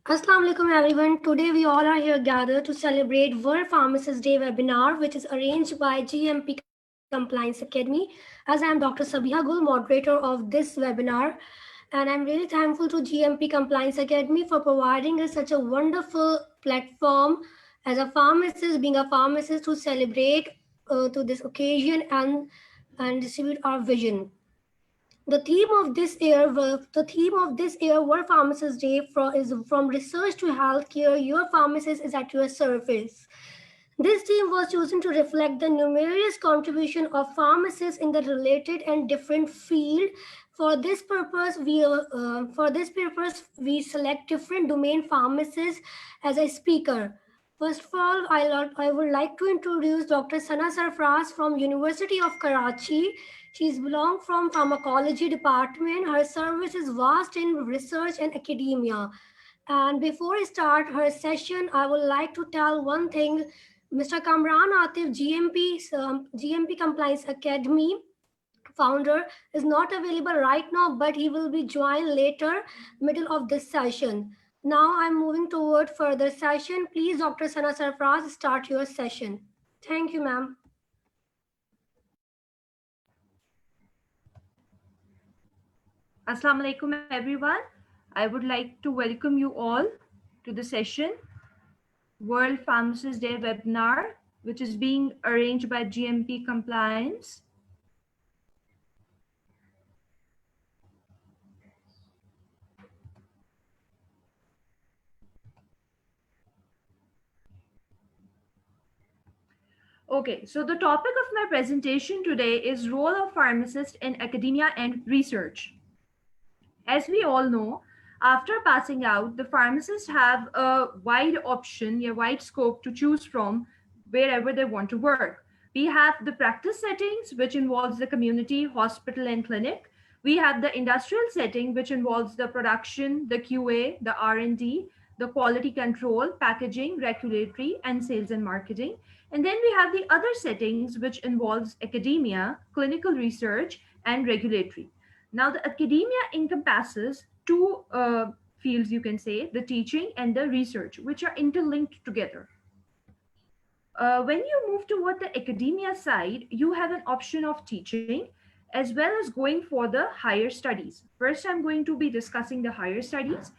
Assalamu alaikum everyone. Today we all are here gathered to celebrate World Pharmacist Day webinar, which is arranged by GMP Compliance Academy. As I am Dr. Sabiha Gul, moderator of this webinar, and I'm really thankful to GMP Compliance Academy for providing us such a wonderful platform as a pharmacist, being a pharmacist, to celebrate to this occasion and distribute our vision. The theme of this year World Pharmacist Day is from research to healthcare. Your pharmacist is at your service. This theme was chosen to reflect the numerous contribution of pharmacists in the related and different field. For this purpose, we select different domain pharmacists as a speaker. First of all, I would like to introduce Dr. Sana Sarfraz from University of Karachi. She's belong from pharmacology department. Her service is vast in research and academia. And before I start her session, I would like to tell one thing. Mr. Kamran Atif, GMP Compliance Academy founder, is not available right now, but he will be joined later, middle of this session. Now I'm moving toward further session. Please, Dr. Sana Sarfraz, start your session. Thank you, ma'am. Assalamu alaikum everyone. I would like to welcome you all to the session World Pharmacist Day webinar, which is being arranged by GMP Compliance. Okay, so the topic of my presentation today is role of pharmacist in academia and research. As we all know, after passing out, the pharmacists have a wide option, a wide scope to choose from wherever they want to work. We have the practice settings, which involves the community, hospital, and clinic. We have the industrial setting, which involves the production, the QA, the R&D, the quality control, packaging, regulatory, and sales and marketing. And then we have the other settings, which involves academia, clinical research, and regulatory. Now, the academia encompasses two fields, you can say, the teaching and the research, which are interlinked together. When you move toward the academia side, you have an option of teaching as well as going for the higher studies. First, I'm going to be discussing the higher studies.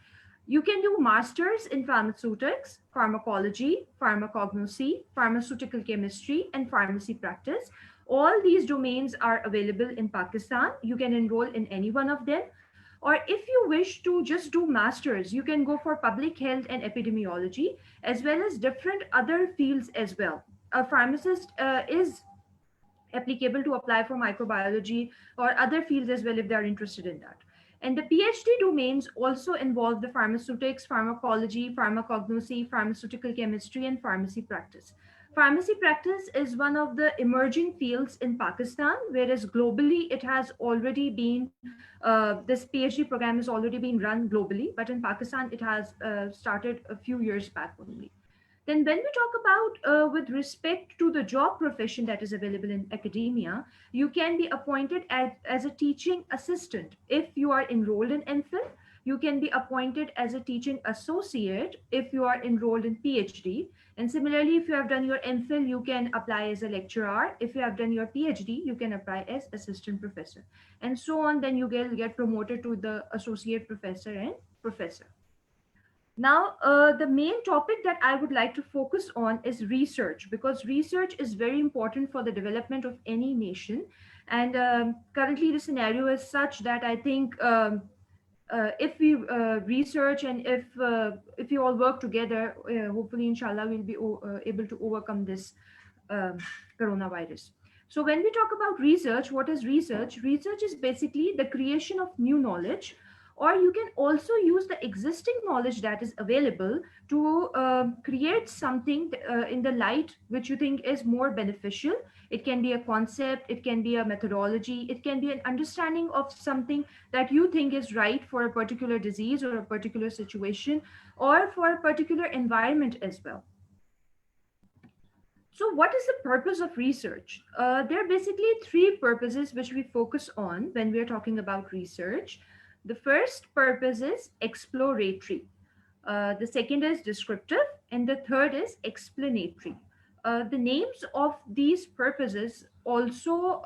You can do masters in pharmaceutics, pharmacology, pharmacognosy, pharmaceutical chemistry, and pharmacy practice. All these domains are available in Pakistan. You can enroll in any one of them. Or if you wish to just do masters, you can go for public health and epidemiology, as well as different other fields as well. A pharmacist is applicable to apply for microbiology or other fields as well if they are interested in that. And the PhD domains also involve the pharmaceutics, pharmacology, pharmacognosy, pharmaceutical chemistry, and pharmacy practice. Pharmacy practice is one of the emerging fields in Pakistan, whereas globally it has already been, this PhD program has already been run globally, but in Pakistan it has started a few years back only. Then, when we talk about with respect to the job profession that is available in academia, you can be appointed as a teaching assistant. If you are enrolled in MPhil, you can be appointed as a teaching associate if you are enrolled in PhD. And similarly, if you have done your MPhil, you can apply as a lecturer. If you have done your PhD, you can apply as assistant professor. And so on, then you get promoted to the associate professor and professor. Now, the main topic that I would like to focus on is research, because research is very important for the development of any nation. And currently, the scenario is such that I think if we research and if we all work together, hopefully, inshallah, we'll be able to overcome this um, coronavirus. So, when we talk about research, what is research? Research is basically the creation of new knowledge, or you can also use the existing knowledge that is available to create something in the light which you think is more beneficial. It can be a concept, it can be a methodology, it can be an understanding of something that you think is right for a particular disease or a particular situation or for a particular environment as well. So, what is the purpose of research? There are basically three purposes which we focus on when we are talking about research. The first purpose is exploratory. The second is descriptive, and the third is explanatory. The names of these purposes also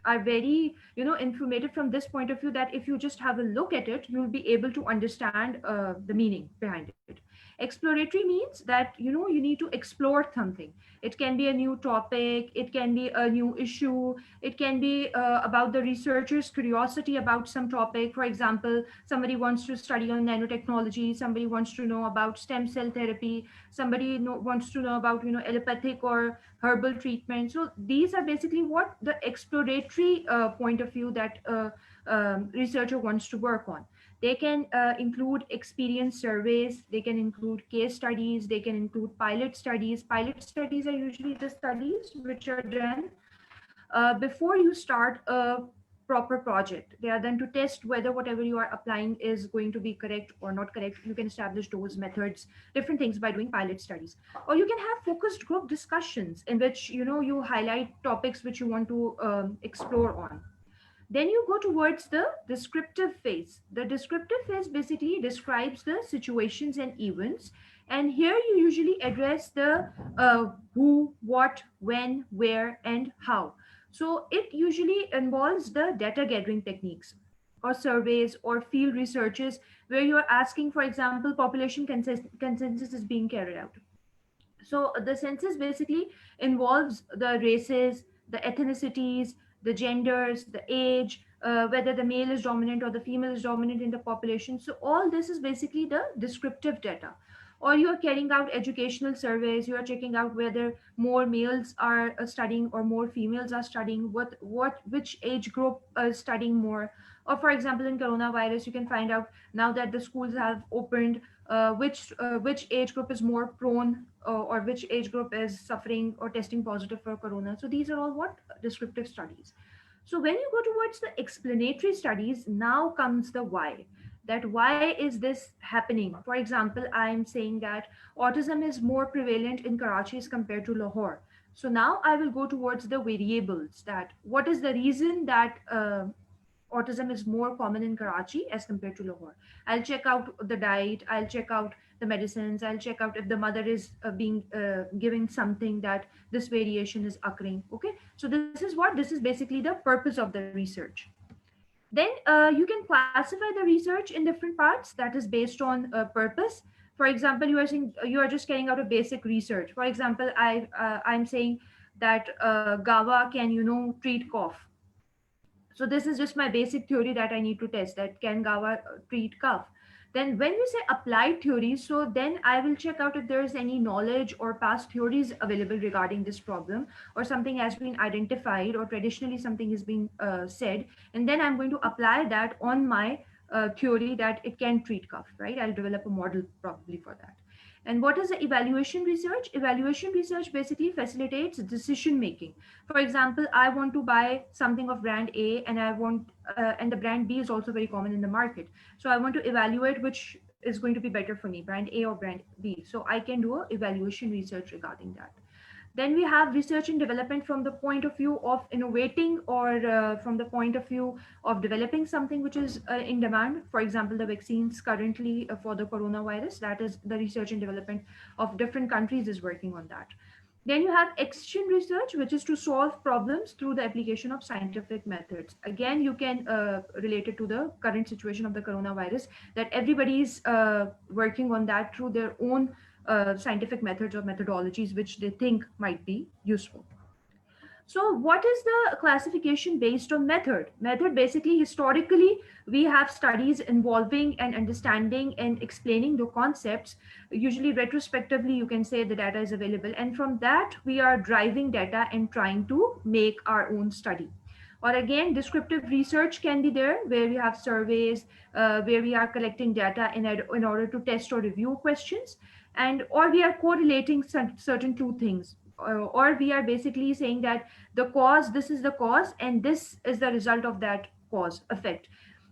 are very, informative from this point of view, that if you just have a look at it, you'll be able to understand the meaning behind it. Exploratory means that, you need to explore something. It can be a new topic, it can be a new issue, it can be about the researcher's curiosity about some topic. For example, somebody wants to study on nanotechnology, somebody wants to know about stem cell therapy, somebody wants to know about, allopathic or herbal treatment. So these are basically what the exploratory point of view that researcher wants to work on. They can include experience surveys, they can include case studies, they can include pilot studies. Pilot studies are usually the studies which are done before you start a proper project. They are done to test whether whatever you are applying is going to be correct or not correct. You can establish those methods, different things, by doing pilot studies. Or you can have focused group discussions in which, you highlight topics which you want to explore on. Then you go towards the descriptive phase. The descriptive phase basically describes the situations and events. And here you usually address the who, what, when, where, and how. So it usually involves the data gathering techniques or surveys or field researches where you are asking, for example, population consensus is being carried out. So the census basically involves the races, the ethnicities, the genders, the age, whether the male is dominant or the female is dominant in the population. So all this is basically the descriptive data. Or you are carrying out educational surveys, you are checking out whether more males are studying or more females are studying, which age group is studying more. Or for example, in coronavirus, you can find out now that the schools have opened, which age group is more prone, or which age group is suffering or testing positive for corona. So these are all what descriptive studies. So when you go towards the explanatory studies, now comes the why. That why is this happening? For example, I'm saying that autism is more prevalent in Karachi as compared to Lahore. So now I will go towards the variables, that what is the reason that autism is more common in Karachi as compared to Lahore. I'll check out the diet, I'll check out the medicines, I'll check out if the mother is being giving something that this variation is occurring. Okay, so this is basically the purpose of the research. Then you can classify the research in different parts, that is based on purpose. For example, you are just carrying out a basic research. For example, I'm saying that GABA can treat cough. So this is just my basic theory that I need to test, that can GABA treat cough. Then when we say applied theories, so then I will check out if there is any knowledge or past theories available regarding this problem, or something has been identified, or traditionally something has been said, and then I'm going to apply that on my theory that it can treat cough, right? I'll develop a model probably for that. And what is the evaluation research? Evaluation research basically facilitates decision making. For example, I want to buy something of brand A, and and the brand B is also very common in the market. So I want to evaluate which is going to be better for me, brand A or brand B. So I can do a evaluation research regarding that. Then we have research and development from the point of view of innovating, or from the point of view of developing something which is in demand. For example, the vaccines currently for the coronavirus, that is the research and development of different countries is working on that. Then you have extension research, which is to solve problems through the application of scientific methods. Again, you can relate it to the current situation of the coronavirus, that everybody is working on that through their own scientific methods or methodologies which they think might be useful. So, what is the classification based on method? Method basically, historically, we have studies involving and understanding and explaining the concepts. Usually, retrospectively, you can say the data is available, and from that, we are driving data and trying to make our own study. Or again, descriptive research can be there, where we have surveys, where we are collecting data in order to test or review questions, and or we are correlating certain two things, or we are basically saying that the cause, this is the cause, and this is the result of that cause effect.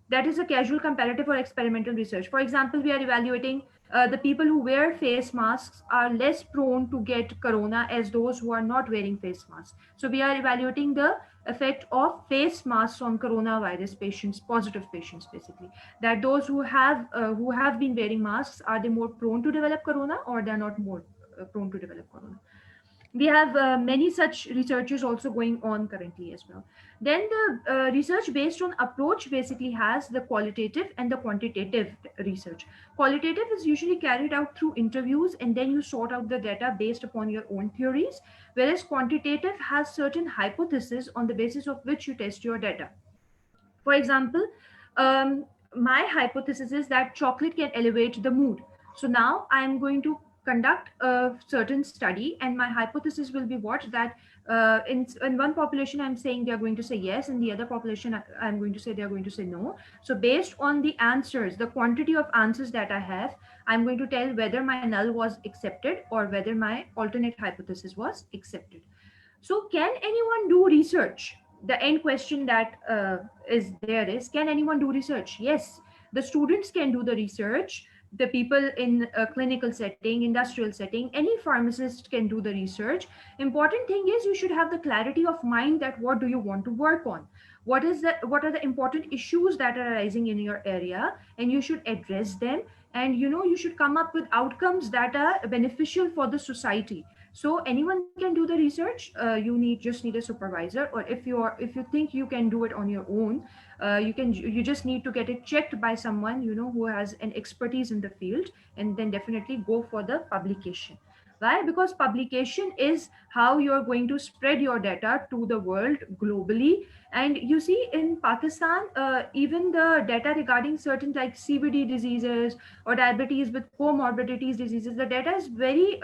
That is a casual comparative or experimental research. For example, we are evaluating the people who wear face masks are less prone to get corona as those who are not wearing face masks. So we are evaluating the effect of face masks on coronavirus patients, positive patients, basically. That those who have been wearing masks, are they more prone to develop corona, or they're not more prone to develop corona? We have many such researches also going on currently as well. Then the research based on approach basically has the qualitative and the quantitative research. Qualitative is usually carried out through interviews, and then you sort out the data based upon your own theories, whereas quantitative has certain hypotheses on the basis of which you test your data. For example, my hypothesis is that chocolate can elevate the mood. So now I'm going to conduct a certain study, and my hypothesis will be what, that in one population I'm saying they're going to say yes, in the other population I'm going to say they're going to say no. So based on the answers, the quantity of answers that I have, I'm going to tell whether my null was accepted or whether my alternate hypothesis was accepted. So, can anyone do research? The end question that is there is, can anyone do research? Yes, the students can do the research. The people in a clinical setting, industrial setting, any pharmacist can do the research. Important thing is you should have the clarity of mind that what do you want to work on, what are the important issues that are arising in your area, and you should address them. And you should come up with outcomes that are beneficial for the society. So anyone can do the research. You need a supervisor, or if you think you can do it on your own, you just need to get it checked by someone who has an expertise in the field, and then definitely go for the publication. Why? Because publication is how you're going to spread your data to the world globally. And you see, in Pakistan, even the data regarding certain like CVD diseases or diabetes with comorbidities diseases, the data is very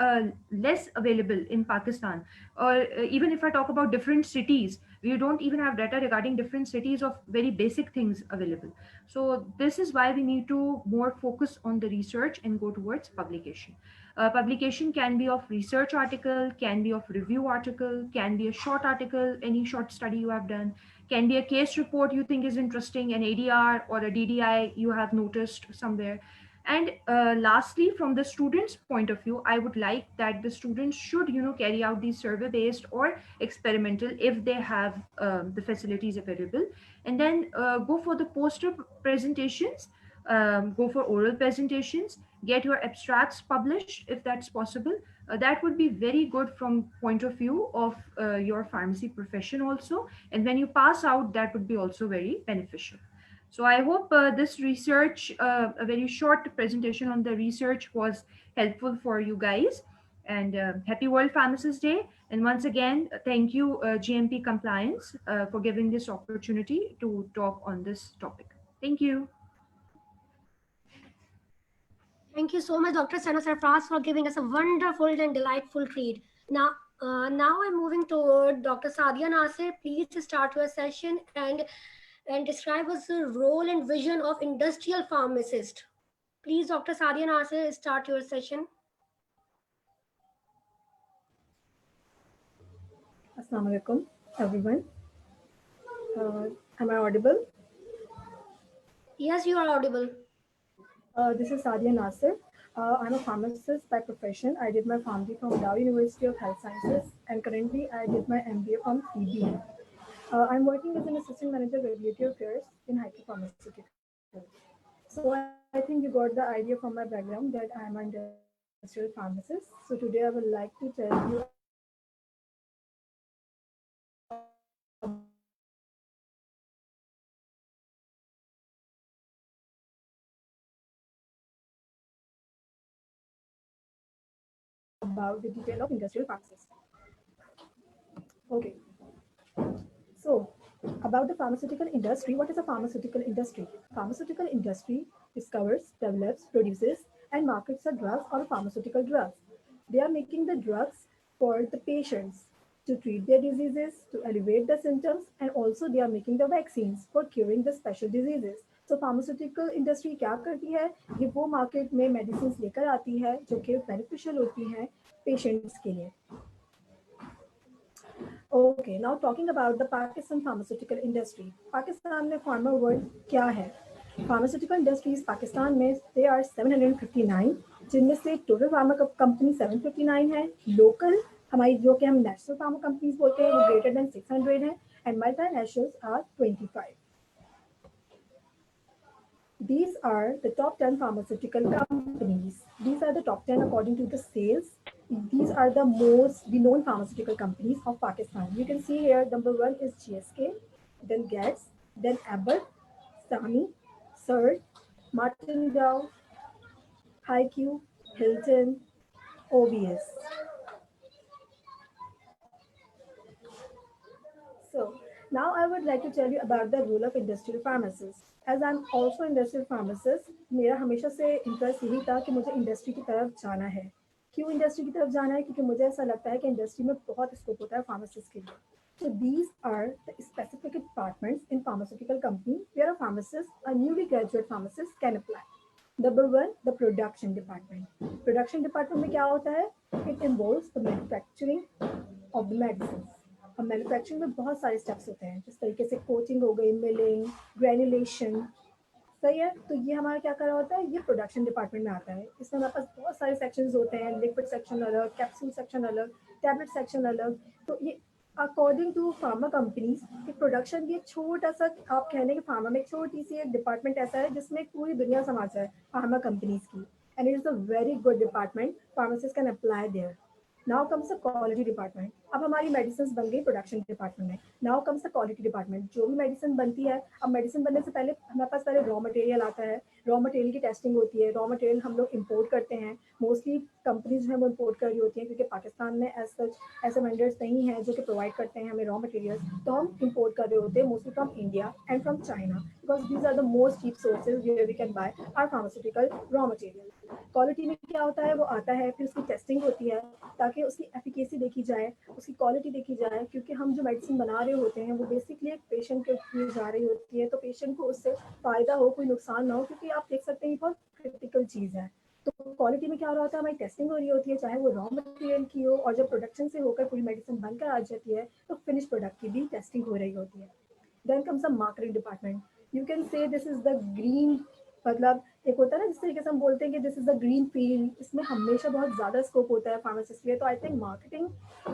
less available in Pakistan. Or even if I talk about different cities, we don't even have data regarding different cities of very basic things available. So this is why we need to more focus on the research and go towards publication. Publication can be of research article, can be of review article, can be a short article, any short study you have done, can be a case report you think is interesting, an ADR or a DDI you have noticed somewhere. And lastly, from the students' point of view, I would like that the students should, carry out these survey-based or experimental if they have the facilities available, and then go for the poster presentations, go for oral presentations, get your abstracts published if that's possible. That would be very good from point of view of your pharmacy profession also, and when you pass out, that would be also very beneficial. So I hope this research, a very short presentation on the research, was helpful for you guys. And happy World Pharmacist Day. And once again, thank you, GMP Compliance, for giving this opportunity to talk on this topic. Thank you. Thank you so much, Dr. Sana Sarfraz, for giving us a wonderful and delightful treat. Now I'm moving toward Dr. Sadia Nasir. Please start your session and describe us the role and vision of industrial pharmacist. Please, Dr. Sadia Nasir, start your session. Assalamu alaikum, everyone. Am I audible? Yes, you are audible. This is Sadia Nasir. I'm a pharmacist by profession. I did my PharmD from Dow University of Health Sciences, and currently I did my MBA from CBN. I'm working as an assistant manager regulatory affairs in Haiku Pharmaceutical. So I think you got the idea from my background that I'm an industrial pharmacist. So today I would like to tell you about the detail of industrial pharmacy. Okay. So, about the pharmaceutical industry, what is a pharmaceutical industry? Pharmaceutical industry discovers, develops, produces, and markets the drugs or pharmaceutical drugs. They are making the drugs for the patients to treat their diseases, to alleviate the symptoms, and also they are making the vaccines for curing the special diseases. So pharmaceutical industry क्या करती है? ये वो market में medicine लेकर आती है जो कि बेनिफिशियल होती हैं पेशेंट्स के लिए. Okay, now talking about the Pakistan pharmaceutical industry. Pakistan में pharma world क्या है? Pharmaceutical industries Pakistan में they are 759, जिनमें से total pharma company 759 है. Local हमारी जो कि हम national pharma companies बोलते हैं वो greater than 600 है. and multinationals are 25. These are the top 10 pharmaceutical companies. These are the top 10 according to the sales. These are the most renowned pharmaceutical companies of Pakistan. You can see here, number one is GSK, then Gates, then Abbott, Sami, Surd, Martin Dow, HiQ, Hilton, OBS. So now I would like to tell you about the role of industrial pharmacist. As I'm also industrial pharmacist, मेरा हमेशा से interest यही था कि मुझे industry की तरफ जाना है. क्यों इंडस्ट्री की तरफ जाना है? क्योंकि मुझे ऐसा लगता है कि इंडस्ट्री में बहुत स्कोप होता है फार्मासिस्ट के लिए. So these are the specific departments in pharmaceutical company where a pharmacist, a newly graduate pharmacist can apply. Number one, the production department. Production department में क्या होता है? It involves the manufacturing of the medicines. अब manufacturing में बहुत सारे steps होते हैं, जिस तरीके से कोचिंग हो गई, मिलिंग, ग्रेनुलेशन. सही है. तो ये हमारा क्या कर रहा होता है, ये प्रोडक्शन डिपार्टमेंट में आता है. इसमें हमारे पास बहुत सारे सेक्शंस होते हैं, लिक्विड सेक्शन अलग, कैप्सूल सेक्शन अलग, टैबलेट सेक्शन अलग. तो ये अकॉर्डिंग टू फार्मा कंपनीज कि प्रोडक्शन ये छोटा सा, आप कह लें कि फार्मा में एक छोटी सी एक डिपार्टमेंट ऐसा है जिसमें पूरी दुनिया समा जाए फार्मा कंपनीज की. And it is a very good department. Pharmacist can apply there. Now comes the quality department. अब हमारी मेडिसिन बन गई प्रोडक्शन डिपार्टमेंट में. Now comes the quality department. जो भी मेडिसिन बनती है, अब मेडिसिन बनने से पहले हमारे पास पहले रॉ मटेरियल आता है. रॉ मटेरियल की टेस्टिंग होती है. रॉ मटेरियल हम लोग इंपोर्ट करते हैं. मोस्टली कंपनीज जो है वो इंपोर्ट कर रही होती हैं, क्योंकि पाकिस्तान में एज सच ऐसे वेंडर्स नहीं हैं जो कि प्रोवाइड करते हैं हमें रॉ मटेरियल. तो हम इंपोर्ट कर रहे होते हैं mostly from India and from China, because these are the most cheap sources where we can buy are pharmaceutical raw material. Quality में क्या होता है, वो आता है, फिर उसकी टेस्टिंग होती है ताकि उसकी एफिकेसी देखी जाए, उसकी क्वालिटी देखी जाए, क्योंकि हम जो मेडिसिन बना रहे होते हैं वो बेसिकली एक पेशेंट के लिए जा रही होती है. तो पेशेंट को उससे फ़ायदा हो, कोई नुकसान ना हो, क्योंकि आप देख सकते हैं ये बहुत क्रिटिकल चीज़ है. तो क्वालिटी में क्या हो रहा होता है, हमारी टेस्टिंग हो रही होती है, चाहे वो रॉ मटेरियल की हो, और जब प्रोडक्शन से होकर पूरी मेडिसिन बनकर आ जाती है तो फिनिश प्रोडक्ट की भी टेस्टिंग हो रही होती है. Then comes the marketing department. You can say this is the green, मतलब एक होता है ना जिस तरीके से हम बोलते हैं कि this is the green field. इसमें हमेशा बहुत ज़्यादा स्कोप होता है फार्मासिस्ट के लिए. तो I think marketing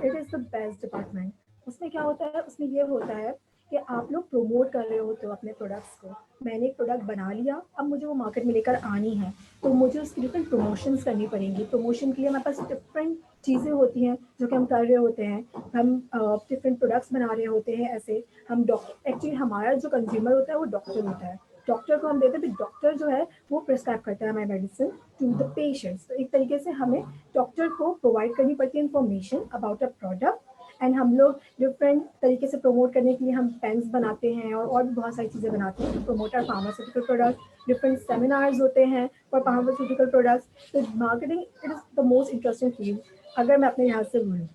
it is the best department. उसमें क्या होता है, उसमें ये होता है कि आप लोग प्रमोट कर रहे होते हो अपने प्रोडक्ट्स को. मैंने एक प्रोडक्ट बना लिया, अब मुझे वो मार्केट में लेकर आनी है, तो मुझे उसकी डिफरेंट प्रमोशंस करनी पड़ेंगी. प्रमोशन के लिए हमारे पास डिफरेंट चीज़ें होती हैं जो कि हम कर रहे होते हैं. हम डिफरेंट प्रोडक्ट्स बना रहे होते हैं. ऐसे हम डॉक्टर, एक्चुअली हमारा जो कंज्यूमर होता है वो डॉक्टर होता है. डॉक्टर को हम देते हैं, तो डॉक्टर जो है वो प्रिस्क्राइब करता है हमारी मेडिसिन टू द पेशेंट्स. तो एक तरीके से हमें डॉक्टर को प्रोवाइड करनी पड़ती है information about a product. And हम लोग डिफरेंट तरीके से प्रमोट करने के लिए हम पेन्स बनाते हैं और भी बहुत सारी चीज़ें बनाते हैं to promote our pharmaceutical product. Different seminars होते हैं फॉर फार्मास्यूटिकल प्रोडक्ट्स. तो marketing it is the most interesting field अगर मैं अपने यहाँ से बोलूँ.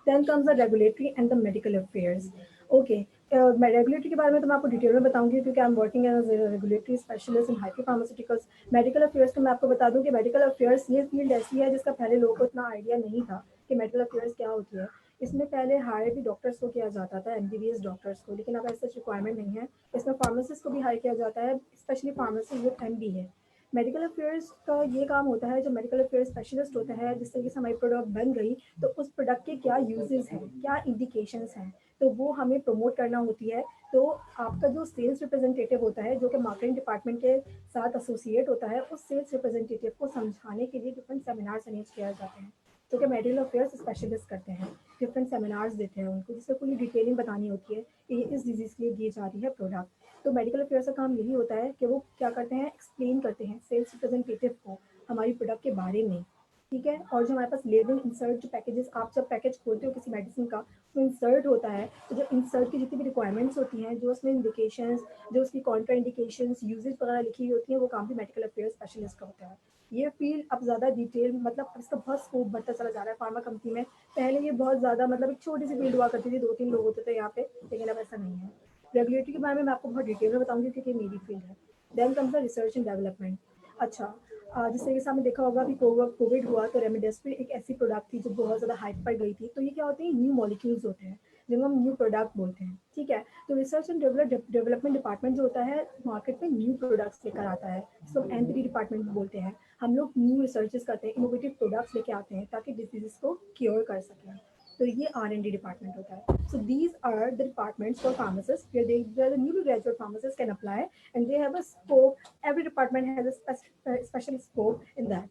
Then comes the regulatory and the medical affairs. Okay, मैं रेगुलेटरी के बारे में तो मैं आपको डिटेल में बताऊंगी, क्योंकि I am working as regulatory specialist in hydro pharmaceuticals. Medical affairs तो मैं आपको बता दूं कि मेडिकल अफेयर्स ये फील्ड ऐसी है जिसका पहले लोगों को इतना आइडिया नहीं था कि मेडिकल अफेयर्स क्या होती है. इसमें पहले हायर भी डॉक्टर्स को किया जाता था, एमबीबीएस डॉक्टर्स को, लेकिन अब ऐसा रिक्वायरमेंट नहीं है. इसमें फार्मासिस्ट को भी हायर किया जाता है, specially pharmacy with MBA. Medical affairs का ये काम होता है, जो मेडिकल अफेयर्स स्पेशलिस्ट होता है, जिस तरीके से हमारी प्रोडक्ट बन गई तो उस प्रोडक्ट के क्या यूजेस हैं, क्या इंडिकेशंस हैं, तो वो हमें प्रमोट करना होती है. तो आपका जो सेल्स रिप्रेजेंटेटिव होता है, जो कि मार्केटिंग डिपार्टमेंट के साथ एसोसिएट होता है, उस सेल्स रिप्रेजेंटेटिव को समझाने के लिए डिफरेंट सेमिनार्स अरेंज किए जाते हैं, जो कि मेडिकल अफेयर्स स्पेशलिस्ट करते हैं. डिफरेंट सेमिनार्स देते हैं उनको, जिससे पूरी डिटेलिंग बतानी होती है कि इस डिजीज़ के लिए दी जा रही है प्रोडक्ट. तो मेडिकल अफेयर्स का काम यही होता है कि वो क्या करते हैं, एक्सप्लेन करते हैं सेल्स रिप्रेजेंटेटिव को हमारी प्रोडक्ट के बारे में. ठीक है. और जो हमारे पास लेबल इंसर्ट जो पैकेजेस, आप जब पैकेज खोलते हो किसी मेडिसिन का तो इंसर्ट होता है, तो जो इंसर्ट की जितनी भी रिक्वायरमेंट्स होती हैं, जो उसमें इंडिकेशंस, जो उसकी कॉन्ट्रा इंडिकेशंस, यूजेज वगैरह लिखी हुई होती हैं, वो काम भी मेडिकल अफेयर्स स्पेशलिस्ट का होता है. ये फील्ड अब ज़्यादा डिटेल, मतलब इसका बहुत स्कोप बढ़ता चला जा रहा है फार्मा कंपनी में. पहले ये बहुत ज़्यादा मतलब एक छोटी सी फील्ड हुआ करती थी, 2-3 लोग होते थे यहाँ पे, लेकिन अब ऐसा नहीं है. रेगुलेटरी के बारे में मैं आपको बहुत डिटेल में बताऊंगी क्योंकि मेरी फील्ड है. Then comes the research and development. अच्छा, जिस तरीके से आपने देखा होगा कि कोविड हुआ तो रेमडेसिविर एक ऐसी प्रोडक्ट थी जो बहुत ज़्यादा हाइप पर गई थी. तो ये क्या होते हैं, न्यू मॉलिक्यूल्स होते हैं जिनको हम न्यू प्रोडक्ट बोलते हैं. ठीक है. तो रिसर्च एंड डेवलपमेंट डिपार्टमेंट जो होता है मार्केट में न्यू प्रोडक्ट्स लेकर आता है, इसको एनपीडी डिपार्टमेंट बोलते हैं. हम लोग न्यू रिसर्चेस करते हैं, इनोवेटिव प्रोडक्ट्स लेके आते हैं ताकि डिजीज़ को क्योर कर सकें. तो ये R&D डिपार्टमेंट होता है. So these are the departments for pharmacists where the newly graduate pharmacists can apply, and they have a scope. Every department has a special scope in that.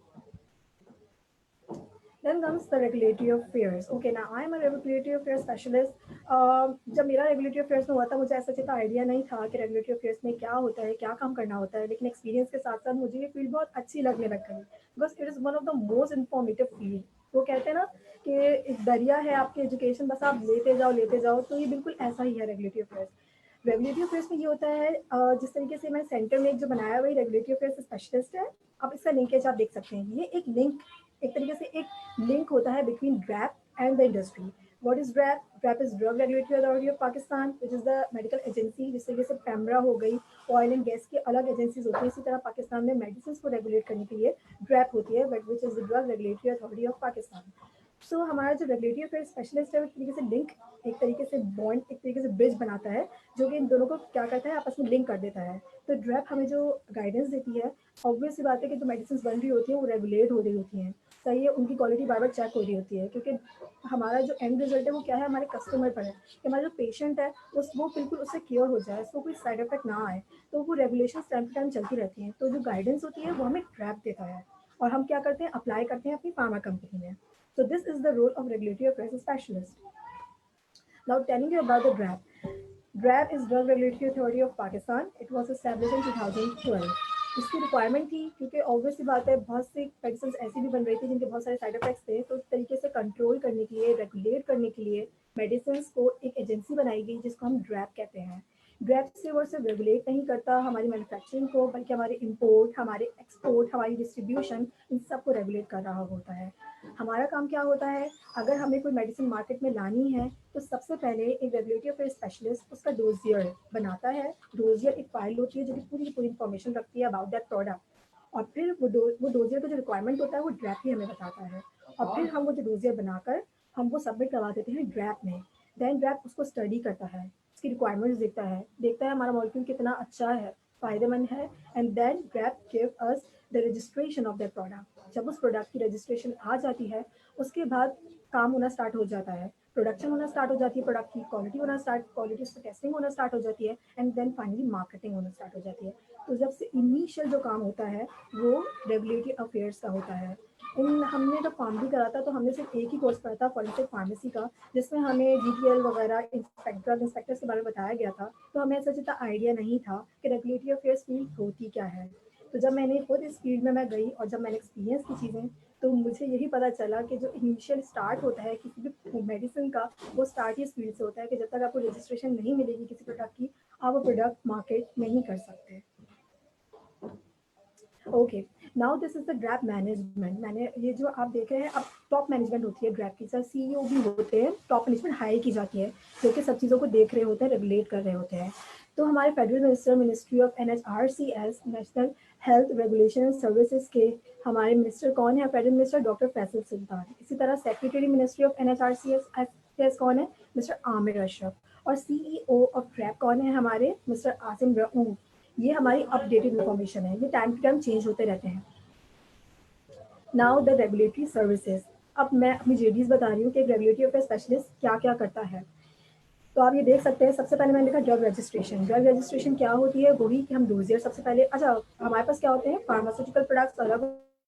Then comes the regulatory affairs. Okay, now I am a regulatory affairs specialist. जब मेरा regulatory affairs में हुआ था, मुझे ऐसा इतना idea नहीं था कि रेगुलेटरी अफेयर्स में क्या होता है, क्या काम करना होता है, लेकिन एक्सपीरियंस के साथ साथ मुझे ये फील्ड बहुत अच्छी लगने लग गई, because it is one of the most informative field. वो कहते हैं ना कि एक दरिया है आपकी एजुकेशन, बस आप लेते जाओ, तो ये बिल्कुल ऐसा ही है रेगुलेटरी अफेयर्स. रेगुलेटरी अफेयर्स में ये होता है, जिस तरीके से मैंने सेंटर में एक जो बनाया वही रेगुलेटरी अफेयर्स स्पेशलिस्ट है. आप इसका लिंकेज आप देख सकते हैं. ये एक तरीके से एक लिंक होता है between DRAP and the industry. What is DRAP? DRAP is drug regulatory authority of Pakistan, which is the medical agency. जिस तरीके से पैमरा हो गई, ऑयल एंड गैस की अलग एजेंसीज होती है, इसी तरह पाकिस्तान में मेडिसिन को रेगुलेट करने के लिए ड्रैप होती है, which is the drug regulatory authority of Pakistan. So हमारा जो रेगुलेटरी अफेयर स्पेशलिस्ट है, एक तरीके से लिंक, एक तरीके से बॉन्ड, एक तरीके से ब्रिज बनाता है, जो कि इन दोनों को क्या करता है, आपस में लिंक कर देता है. तो ड्रैप हमें जो गाइडेंस देती है, ऑब्वियस सी बात है कि जो मेडिसिन बन रही होती है वो रेगुलेट हो रही होती हैं, सही है, उनकी क्वालिटी बार बार चेक हो रही होती है, क्योंकि हमारा जो एंड रिजल्ट है वो क्या है, हमारे कस्टमर पर है कि हमारा जो पेशेंट है वो बिल्कुल उससे क्योर हो जाए, उसको कोई साइड इफेक्ट ना आए. तो वो रेगुलेशन टाइम टू टाइम चलती रहती हैं. तो जो गाइडेंस होती है वो हमें ड्रैप देता है, और हम क्या करते हैं, अप्लाई करते हैं अपनी फार्मा कंपनी में. So this is the role of regulatory affairs specialist. Now telling you about the DRAP. DRAP is Drug Regulatory Authority of Pakistan. It was established in 2012. इसकी रिक्वायरमेंट थी क्योंकि ऑब्वियस सी बात है, बहुत सी मेडिसिन ऐसी भी बन रही थी जिनके बहुत सारे साइड इफेक्ट्स थे. तो इस तरीके से कंट्रोल करने के लिए, रेगुलेट करने के लिए मेडिसिन को एक एजेंसी बनाई गई जिसको हम ड्रैप कहते हैं. ड्रैप से वो सिर्फ रेगुलेट नहीं करता हमारी मैन्युफैक्चरिंग को, बल्कि हमारे इंपोर्ट, हमारे एक्सपोर्ट, हमारी डिस्ट्रीब्यूशन, इन सबको रेगुलेट कर रहा होता है. हमारा काम क्या होता है, अगर हमें कोई मेडिसिन मार्केट में लानी है तो सबसे पहले एक रेगुलेटरी अफेयर स्पेशलिस्ट उसका डोजियर बनाता है. डोजियर एक फाइल होती है जो कि पूरी की पूरी इंफॉर्मेशन रखती है अबाउट दैट प्रोडक्ट, और फिर वो डोजियर का जो रिक्वायरमेंट होता है वो ड्रैप ही हमें बताता है, और फिर हम वो जो डोजियर बनाकर हम वो सबमिट करवा देते हैं ड्रैप में. देन ड्रैप उसको स्टडी करता है, उसकी रिक्वायरमेंट्स देखता है हमारा मॉलिक्यूल कितना अच्छा है, फ़ायदेमंद है, and then DRAP give us the registration of that product. जब उस प्रोडक्ट की रजिस्ट्रेशन आ जाती है, उसके बाद काम होना स्टार्ट हो जाता है, प्रोडक्शन होना स्टार्ट हो जाती है, प्रोडक्ट की क्वालिटी उसकी टेस्टिंग होना स्टार्ट हो जाती है, एंड देन फाइनली मार्केटिंग होना स्टार्ट हो जाती है. तो जब से इनिशियल जो काम होता है वो रेगुलेटरी अफेयर्स का होता है. हमने जब फार्म भी करा था तो हमने सिर्फ एक ही कोर्स पढ़ा था, फॉरेंसिक फार्मेसी का, जिसमें हमें GPL वगैरह ड्रग इंस्पेक्टर्स के बारे में बताया गया था. तो हमें ऐसा जितना आइडिया नहीं था कि रेगुलेटरी अफेयर्स फील्ड होती क्या है. तो जब मैंने खुद इस फील्ड में मैं गई और जब मैंने एक्सपीरियंस की चीज़ें, तो मुझे यही पता चला कि जो इनिशियल स्टार्ट होता है किसी भी मेडिसिन का, वो स्टार्ट ही इस फील्ड से होता है कि जब तक आपको रजिस्ट्रेशन नहीं मिलेगी किसी प्रोडक्ट की, आप वो प्रोडक्ट मार्केट नहीं कर सकते. Okay, now this is the DRAP management. मैंने ये जो आप देख रहे हैं, अब टॉप मैनेजमेंट होती है ड्रैप की, सर CEO भी होते हैं, टॉप मैनेजमेंट हायर की जाती है, जो कि सब चीज़ों को देख रहे होते हैं, रेगुलेट कर रहे होते हैं. तो हमारे federal minister, ministry of NHRCS, national health regulation services के हमारे मिनिस्टर कौन है? फेडरल मिनिस्टर डॉक्टर फैसल सुल्तान. इसी तरह सेक्रेटरी मिनिस्ट्री ऑफ NHRCS कौन है? मिस्टर आमिर अशरफ. और CEO ऑफ ड्रैप कौन है हमारे? मिस्टर आसिम रऊफ. ये हमारी अपडेटेड इन्फॉर्मेशन है, ये टाइम टू टाइम चेंज होते रहते हैं. Now the regulatory services. अब मैं अपनी JDs बता रही हूँ कि एक रेगुलेटरी अफेयर स्पेशलिस्ट क्या क्या करता है. तो आप ये देख सकते हैं, सबसे पहले मैंने लिखा ड्रग रजिस्ट्रेशन. ड्रग रजिस्ट्रेशन क्या होती है? वही कि हम डोजियर सबसे पहले, अच्छा हमारे पास क्या होते हैं, फार्मास्यूटिकल प्रोडक्ट्स अलग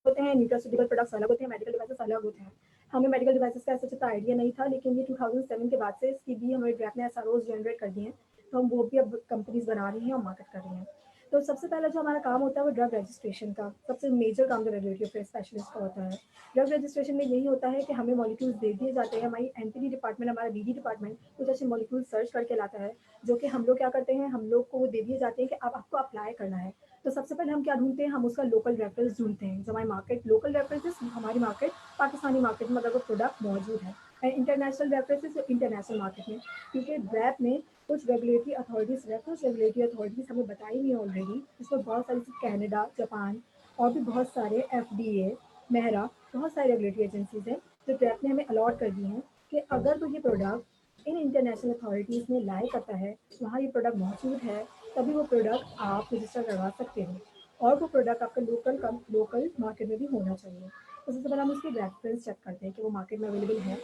होते हैं, न्यूट्रास्यूटिकल प्रोडक्ट्स अलग होते हैं, मेडिकल डिवाइसेस अलग होते हैं. हमें मेडिकल डिवाइसेस का ऐसा जितना आइडिया नहीं था, लेकिन ये 2007 के बाद से इसकी भी हमें ड्रैप ने SROs जनरेट कर दिए हैं, तो हम वो भी अब कंपनीज बना रही हैं और मार्केट कर रही हैं. तो सबसे पहला जो हमारा काम होता है वो ड्रग रजिस्ट्रेशन का, सबसे मेजर काम जो रेगुलेटरी अफेयर स्पेशलिस्ट का होता है. ड्रग रजिस्ट्रेशन में यही होता है कि हमें मॉलिक्यूल्स दे दिए जाते हैं, हमारी NPD डिपार्टमेंट, हमारा BD डिपार्टमेंट कुछ ऐसे मॉलिक्यूल सर्च करके लाता है, जो कि हम लोग क्या करते हैं, हम लोग को वो दे दिए जाते हैं कि अब आपको अप्लाई करना है. तो सबसे पहले हम क्या ढूंढते हैं, हम उसका लोकल रेफरेंस ढूंढते हैं. जो हमारी मार्केट, लोकल रेफरेंसेस हमारी मार्केट पाकिस्तानी मार्केट में अगर वो प्रोडक्ट मौजूद है, and international references international market में, क्योंकि ड्रैप में कुछ regulatory authorities, reference regulatory authorities हमें बताई हुई है ऑलरेडी, जिसमें बहुत सारी कनाडा, जापान और भी बहुत सारे FDA, मेहरा, बहुत सारी रेगुलेटरी एजेंसीज हैं जो ड्रैप ने हमें अलॉट कर दी हैं कि अगर तो ये प्रोडक्ट इन इंटरनेशनल अथॉरिटीज़ में लाई करता है, वहाँ ये प्रोडक्ट मौजूद है, तभी वो प्रोडक्ट आप रजिस्टर करवा सकते हो, और वो प्रोडक्ट आपका लोकल मार्केट में भी होना चाहिए. तो सबसे पहले हम उसकी रेफरेंस चेक करते हैं कि वो मार्केट में अवेलेबल है.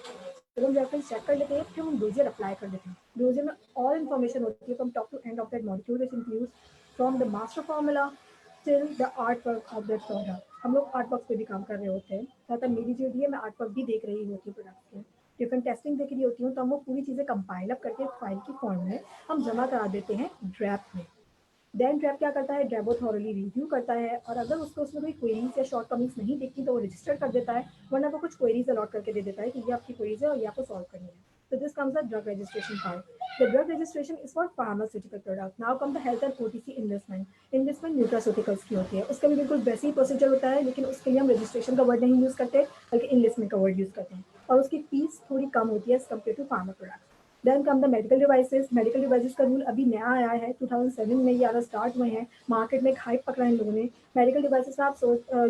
जब हम रेफरेंस चेक कर लेते हैं फिर हम डोजियर अप्लाई कर देते हैं। डोजियर में ऑल इन्फॉर्मेशन होती है from top to end of that molecule which includes from the master formula till the art work of that product. हम लोग आर्ट वर्क पे भी काम कर रहे होते हैं, ज़्यादातर मेरी जो भी है मैं आर्ट वर्क भी देख रही होती हूँ प्रोडक्ट के, डिफरेंट टेस्टिंग देख रही होती हूँ, तो हम वो पूरी चीज़ें कंपाइल अप करके फाइल की फॉर्म में हम जमा करा देते हैं ड्रैप में। देन ड्रैप क्या करता है, ड्रैप वो थॉरली रिव्यू करता है और अगर उसको उसमें कोई क्वेरीज या शॉर्ट कमिंग्स नहीं दिखती तो वो रजिस्टर कर देता है, वरना वो कुछ क्वेरीज अलॉट करके दे देता है कि ये आपकी क्वेरीज है और ये आपको सॉल्व करनी है। So this comes the drug registration part. The drug registration is for pharmaceutical product. Now come the health and OTC investment. Investment nutraceuticals की होती है, उसका भी बिल्कुल वैसे ही प्रोसीजर होता है, लेकिन उसके लिए हम रजिस्ट्रेशन का वर्ड नहीं यूज़ करते बल्कि इन्वेस्टमेंट का वर्ड यूज़ करते हैं और उसकी फीस थोड़ी कम होती है as compare to pharma product. Then come the medical devices. Medical devices का रूल अभी नया आया है, 2007 में ये आना स्टार्ट हुए हैं, मार्केट में एक हाइप पकड़ा है इन लोगों ने। मेडिकल डिवाइसेस में आप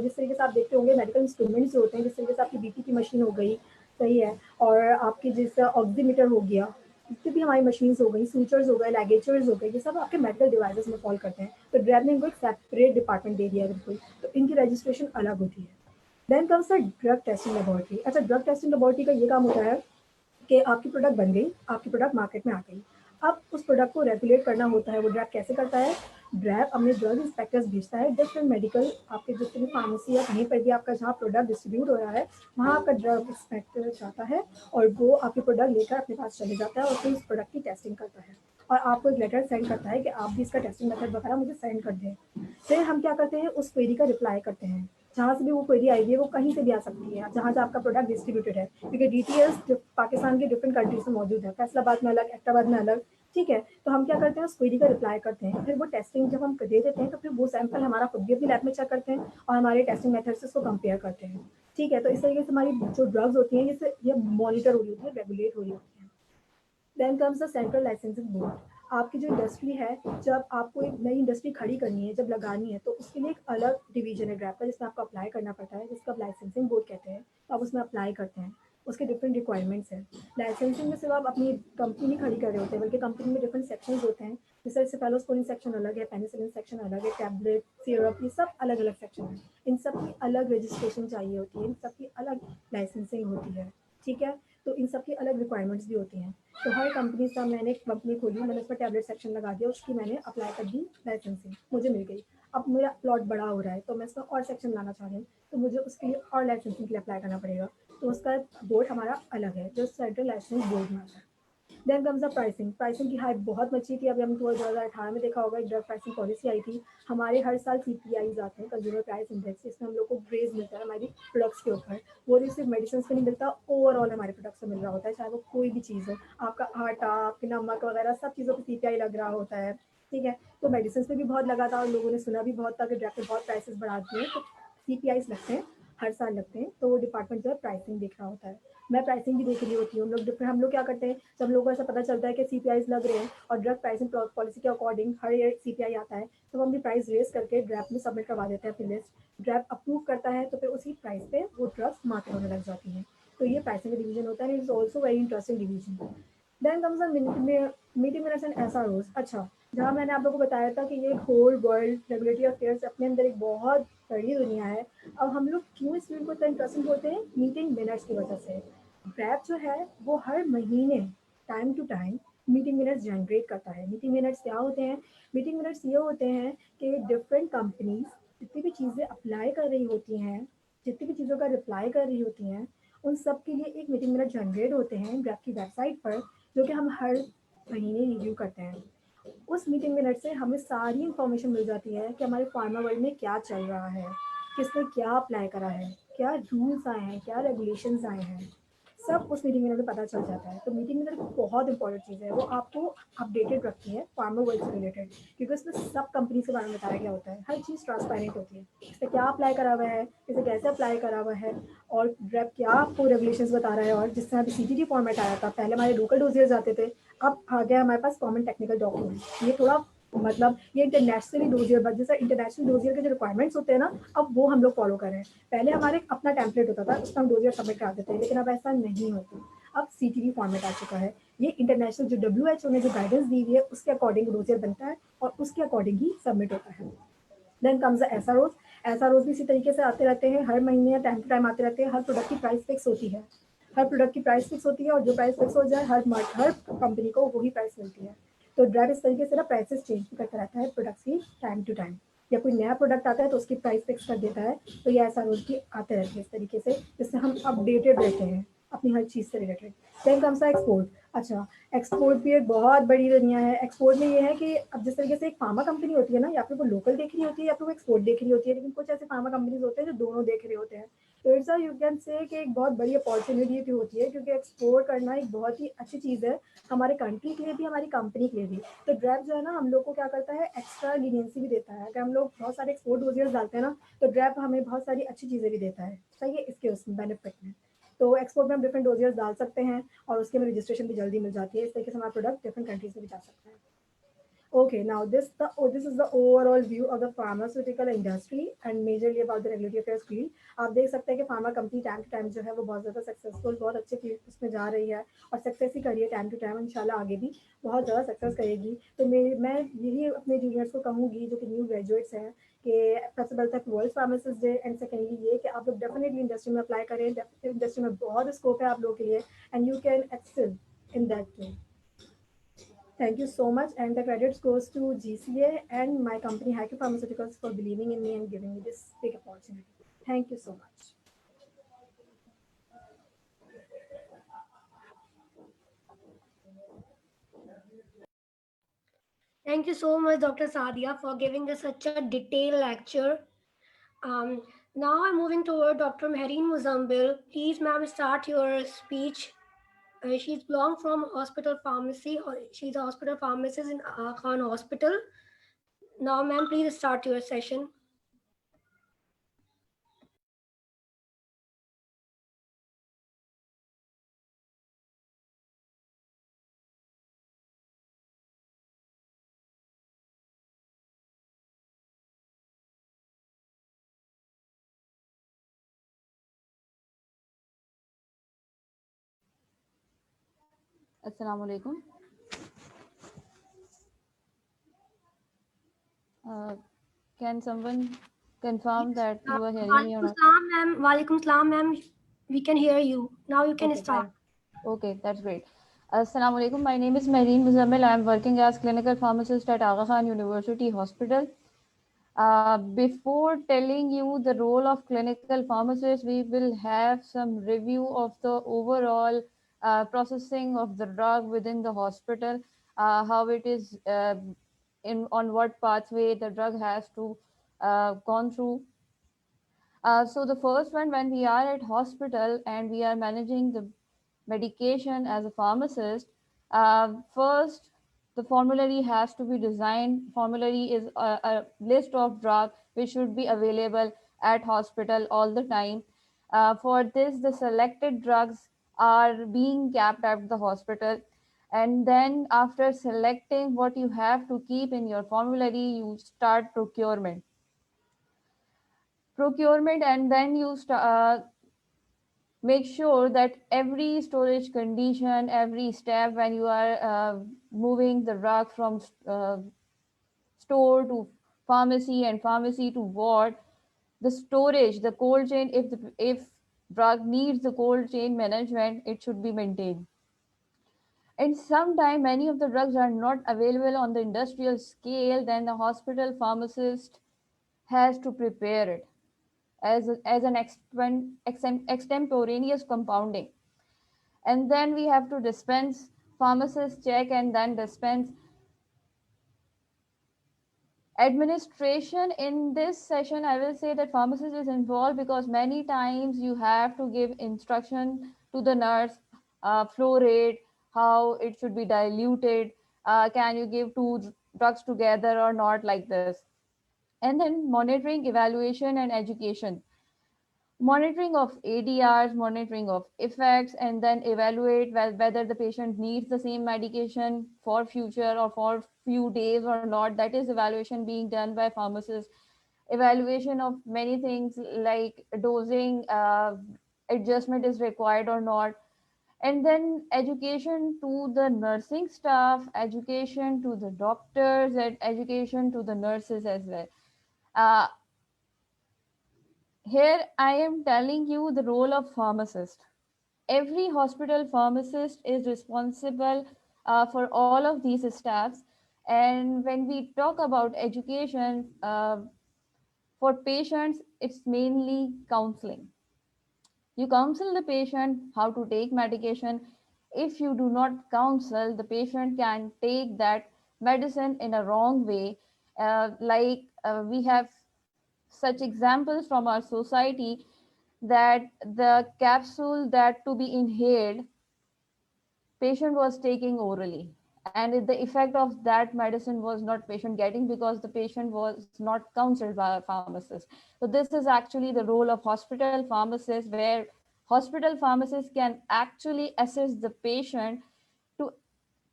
जिस तरीके से आप देखते होंगे मेडिकल इंस्ट्रूमेंट्स होते हैं, जिस तरीके से आपकी बीपी की मशीन हो गई, सही है, और आपकी जैसे ऑक्सीमीटर हो गया, जितनी भी हमारी मशीन्स हो गई, सूचर्स हो गए, लैगेचर्स हो गए, ये सब आपके मेडिकल डिवाइसेस में फॉल करते हैं। तो ड्रैब ने इनको एक सेपरेट डिपार्टमेंट दे दिया है बिल्कुल, तो इनकी रजिस्ट्रेशन अलग होती है। Then comes the drug testing laboratory. अच्छा, ड्रग टेस्टिंग लेबोरेटरी का ये काम होता है कि आपकी प्रोडक्ट बन गई, आपकी प्रोडक्ट मार्केट में आ गई, अब उस प्रोडक्ट को रेगुलेट करना होता है। वो ड्रैप कैसे करता है, ड्रैप अपने ड्रग इंस्पेक्टर्स भेजता है डिफरेंट मेडिकल, आपके जितने भी फार्मेसी या कहीं पर भी आपका जहाँ प्रोडक्ट डिस्ट्रीब्यूट हो रहा है वहाँ आपका ड्रग इंस्पेक्टर जाता है और वो आपकी प्रोडक्ट लेकर अपने पास चले जाता है और फिर उस प्रोडक्ट की टेस्टिंग करता है और आपको एक लेटर सेंड करता है कि आप भी इसका टेस्टिंग मेथड वगैरह मुझे सेंड कर दें। फिर हम क्या करते हैं, उस क्वेरी का रिप्लाई करते हैं, जहाँ से भी वो क्वेरी आएगी वो कहीं से भी आ सकती है जहाँ से आपका प्रोडक्ट डिस्ट्रीब्यूटेड है, क्योंकि डीटीएल्स पाकिस्तान के डिफरेंट कंट्रीज में मौजूद है, फैसलाबाद में अलग, एबटाबाद में अलग, ठीक है। तो हम क्या करते हैं, उस क्वेरी का रिप्लाई करते हैं, फिर वो टेस्टिंग जब हम दे देते हैं तो फिर वो सैंपल हमारा खुद भी अपनी लैब में चेक करते हैं और हमारे टेस्टिंग मेथड से उसको कंपेयर करते हैं, ठीक है। तो इस तरीके से हमारी जो ड्रग्स होती हैं ये मॉनिटर हो रही होती है, रेगुलेट हो रही होती है। Then comes the central licensing board. आपकी जो इंडस्ट्री है, जब आपको एक नई इंडस्ट्री खड़ी करनी है, जब लगानी है, तो उसके लिए एक अलग डिवीजन है ड्रैप का जिसमें आपको अप्लाई करना पड़ता है, जिसका लाइसेंसिंग बोर्ड कहते हैं। तो आप उसमें अप्लाई करते हैं, उसके डिफरेंट रिक्वायरमेंट्स हैं। लाइसेंसिंग में सिर्फ आप अपनी कंपनी नहीं खड़ी कर रहे होते हैं, बल्कि कंपनी में डिफरेंट सेक्शंस होते हैं। जैसे सेफेलोस्पोरिन सेक्शन अलग है, पेनिसिलिन सेक्शन अलग है, टैबलेट, सिरप, ये सब अलग अलग सेक्शन है। इन सब की अलग रजिस्ट्रेशन चाहिए होती है, इन सब की अलग लाइसेंसिंग होती है, ठीक है। तो इन सब की अलग रिक्वायरमेंट्स भी होती हैं। तो हर कंपनी से मैंने एक कंपनी खोली, मैंने उसमें टैबलेट सेक्शन लगा दिया, उसकी मैंने अप्लाई कर दी लाइसेंसिंग, मुझे मिल गई। अब मेरा प्लॉट बड़ा हो रहा है तो मैं इसमें और सेक्शन लाना चाह रही हूँ, तो मुझे उसके लिए और लाइसेंसिंग के लिए अप्लाई करना पड़ेगा। तो उसका बोर्ड हमारा अलग है जो सेंट्रल लाइसेंस बोर्ड में आता है। Then comes the pricing. Pricing की हाइप बहुत मची थी, अभी हम 2018 में देखा होगा एक ड्रग प्राइसिंग पॉलिसी आई थी। हमारे हर साल CPIs आते हैं, कंज्यूमर प्राइस इंडेक्स, इसमें हम लोग को ग्रेज मिलता है हमारी प्रोडक्ट्स के ऊपर। वो भी सिर्फ मेडिसिन से नहीं मिलता, ओवरऑल हमारे प्रोडक्ट्स से मिल रहा होता है, चाहे वो कोई भी चीज़ हो, आपका आटा, आपके नमक वगैरह सब चीज़ों पर CPI लग रहा होता है, ठीक है। तो मेडिसिन में भी बहुत लगा था और लोगों ने सुना भी बहुत था कि ड्रग के बहुत प्राइसेस बढ़ा दिए, तो CPIs लगते हैं, हर साल लगते हैं। तो वो डिपार्टमेंट जो है प्राइसिंग देख रहा होता है। मैं प्राइसिंग भी देख रही होती हूँ। हम लोग क्या करते हैं, जब लोगों को ऐसा पता चलता है कि CPIs लग रहे हैं और ड्रग प्राइसिंग पॉलिसी के अकॉर्डिंग हर ईयर CPI आता है, तो हम अपनी प्राइस रेस करके ड्रैप में सबमिट करवा देते हैं अपनी लिस्ट। ड्रैप अप्रूव करता है तो फिर उसी प्राइस पे वो ड्रग्स मार्केट होने लग जाती हैं। तो ये प्राइसिंग का डिवीजन होता है, it is also very interesting division. Then comes meeting minutes and SROs। अच्छा, जहाँ मैंने आप लोगों को बताया था कि ये होल वर्ल्ड रेगुलेटरी अफेयर्स अपने अंदर एक बहुत बड़ी दुनिया है। अब हम लोग क्यों इस फील्ड को इतना इंटरेस्टिंग बोलते हैं, मीटिंग मिनट्स की वजह से। ड्रैप जो है वो हर महीने time to time meeting minutes generate करता है। मीटिंग मिनट्स क्या होते हैं, मीटिंग मिनट्स ये होते हैं कि डिफरेंट कंपनीज जितनी भी चीज़ें अप्लाई कर रही होती हैं, जितनी भी चीज़ों का रिप्लाई कर रही होती हैं, उन सब के लिए एक मीटिंग मिनट जनरेट होते हैं ड्रैप की वेबसाइट पर, जो कि हम हर महीने रिव्यू करते हैं। उस मीटिंग मिनट से हमें सारी इन्फॉर्मेशन मिल जाती है कि हमारे फार्मा वर्ल्ड में क्या चल रहा है, किसने क्या अप्लाई करा है, क्या रूल्स आए हैं, क्या रेगुलेशंस आए हैं, सब उस मीटिंग मिनट में पता चल जाता है। तो मीटिंग मिनट बहुत इंपॉर्टेंट चीज़ है, वो आपको अपडेटेड रखती है फार्मा वर्ल्ड से रिलेटेड, क्योंकि उसमें सब कंपनी के बारे में बताया गया होता है, हर चीज़ ट्रांसपेरेंट होती है, इसे क्या अप्लाई करा हुआ है, इसे कैसे अप्लाई करा हुआ है, और ड्रैप क्या आपको रेगुलेशंस बता रहा है। और जिस तरह अभी CTD फॉर्मेट आया था, पहले हमारे लोकल डोजियर्स आते थे, अब आ गया हमारे पास कॉमन टेक्निकल डॉक्यूमेंट। ये थोड़ा मतलब ये इंटरनेशनली डोजियर, जैसे इंटरनेशनल डोजियर के जो रिक्वायरमेंट्स होते हैं ना, अब वो हम लोग फॉलो कर रहे हैं। पहले हमारे अपना टेम्पलेट होता था, उसका हम डोजियर सबमिट कर देते हैं, लेकिन अब ऐसा नहीं होता। अब CTD फॉर्मेट आ चुका है। ये इंटरनेशनल जो WHO ने जो गाइडेंस दी हुई है उसके अकॉर्डिंग डोजियर बनता है और उसके अकॉर्डिंग ही सबमिट होता है। Then comes the SROs। SROs भी इसी तरीके से आते रहते हैं, हर महीने टाइम टू टाइम आते रहते हैं। हर प्रोडक्ट की प्राइस फिक्स होती है, हर प्रोडक्ट की प्राइस फिक्स होती है और जो प्राइस फिक्स हो जाए हर कंपनी को वही प्राइस मिलती है। तो ड्रैब इस तरीके से ना प्राइसेस चेंज करता रहता है प्रोडक्ट्स की टाइम टू टाइम। या कोई नया प्रोडक्ट आता है तो उसकी प्राइस फिक्स कर देता है। तो ये ऐसा रोज की आते रहते हैं इस तरीके से, जिससे हम अपडेटेड रहते हैं अपनी हर चीज़ से रिलेटेड। Then comes export. अच्छा, एक्सपोर्ट भी एक बहुत बड़ी दुनिया है। एक्सपोर्ट में ये है कि अब जिस तरीके से एक फार्मा कंपनी होती है ना, या फिर वो लोकल देख रही होती है या फिर वो एक्सपोर्ट देख रही होती है, लेकिन कुछ ऐसे फार्मा कंपनीज होते हैं जो दोनों देख रहे होते हैं। तो इट्स यू कैन से कि एक बहुत बड़ी अपॉर्चुनिटी होती है, क्योंकि एक्सपोर्ट करना एक बहुत ही अच्छी चीज़ है हमारे कंट्री के लिए भी, हमारी कंपनी के लिए भी। तो ड्रैब जो है ना हम लोग को क्या करता है, एक्स्ट्रा लीनियंसी भी देता है। अगर हम लोग बहुत सारे एक्सपोर्ट डोजियर्स डालते हैं ना, तो ड्रैब हमें बहुत सारी अच्छी चीज़ें भी देता है। सही है, इसके उसमें बेनिफिट में। तो एक्सपोर्ट में हम डिफरेंट डोजियर्स डाल सकते हैं और उसके में रजिस्ट्रेशन भी जल्दी मिल जाती है। इस तरीके से हमारा प्रोडक्ट डिफरेंट कंट्रीज में भी जा सकता है। Okay, now this is the overall view of the pharmaceutical industry and majorly about the regulatory affairs field. आप देख सकते हैं कि pharma company time to time जो है वो बहुत ज़्यादा सक्सेसफुल, बहुत अच्छे फील्ड उसमें जा रही है और सक्सेस ही कर रही है टाइम टू टाइम। इंशाल्लाह आगे भी बहुत ज़्यादा सक्सेस करेगी। तो मैं यही अपने जूनियर्स को कहूँगी जो कि न्यू ग्रेजुएट्स हैं कि सबसे पहले तक world pharmacist day, and secondly ये कि आप लोग डेफिनेटली इंडस्ट्री में अप्लाई करें। इंडस्ट्री में बहुत स्कोप है आप लोग के लिए and you can excel in that too. Thank you so much, and the credits goes to GCA and my company Haiku Pharmaceuticals for believing in me and giving me this big opportunity. Thank you so much. Thank you so much, Dr. Sadia, for giving us such a detailed lecture. Now I'm moving toward Dr. Mehreen Muzambil. Please, ma'am, start your speech. She's belong from hospital pharmacy, or she's a hospital pharmacist in Khan Hospital. Now, ma'am, please start your session. Assalamu alaikum. Can someone confirm that you are hearing me or not? Walaikum salam, ma'am. We can hear you. Now you can Okay, start. okay, that's great. Assalamu alaikum. My name is Mehreen Muzammil. I am working as clinical pharmacist at Aga Khan University Hospital. Before telling you the role of clinical pharmacist, we will have some review of the overall processing of the drug within the hospital, how it is on what pathway the drug has to gone through. So the first one, when we are at hospital and we are managing the medication as a pharmacist, first the formulary has to be designed. Formulary is a list of drugs which should be available at hospital all the time. For this, the selected drugs are being kept at the hospital. And then after selecting what you have to keep in your formulary, you start procurement, and then you make sure that every storage condition, every step when you are moving the drug from store to pharmacy and pharmacy to ward, the storage, the cold chain, if drug needs the cold chain management, it should be maintained. And sometimes many of the drugs are not available on the industrial scale, then the hospital pharmacist has to prepare it as an extemporaneous compounding. And then we have to dispense, pharmacists check and then dispense. Administration in this session, I will say that pharmacist is involved because many times you have to give instruction to the nurse, flow rate, how it should be diluted, can you give two drugs together or not, like this. And then monitoring, evaluation, and education. Monitoring of ADRs, monitoring of effects, and then evaluate whether the patient needs the same medication for future or for few days or not. That is evaluation being done by pharmacists. Evaluation of many things like dosing, adjustment is required or not. And then education to the nursing staff, education to the doctors, and education to the nurses as well. Uh, Here I am telling you the role of pharmacist. every hospital pharmacist is responsible for all of these staffs. And when we talk about education for patients, it's mainly counseling. You counsel the patient how to take medication. If you do not counsel, the patient can take that medicine in a wrong way. We have such examples from our society that the capsule that to be inhaled patient was taking orally, and the effect of that medicine was not patient getting because the patient was not counseled by a pharmacist. So this is actually the role of hospital pharmacist, where hospital pharmacists can actually assist the patient to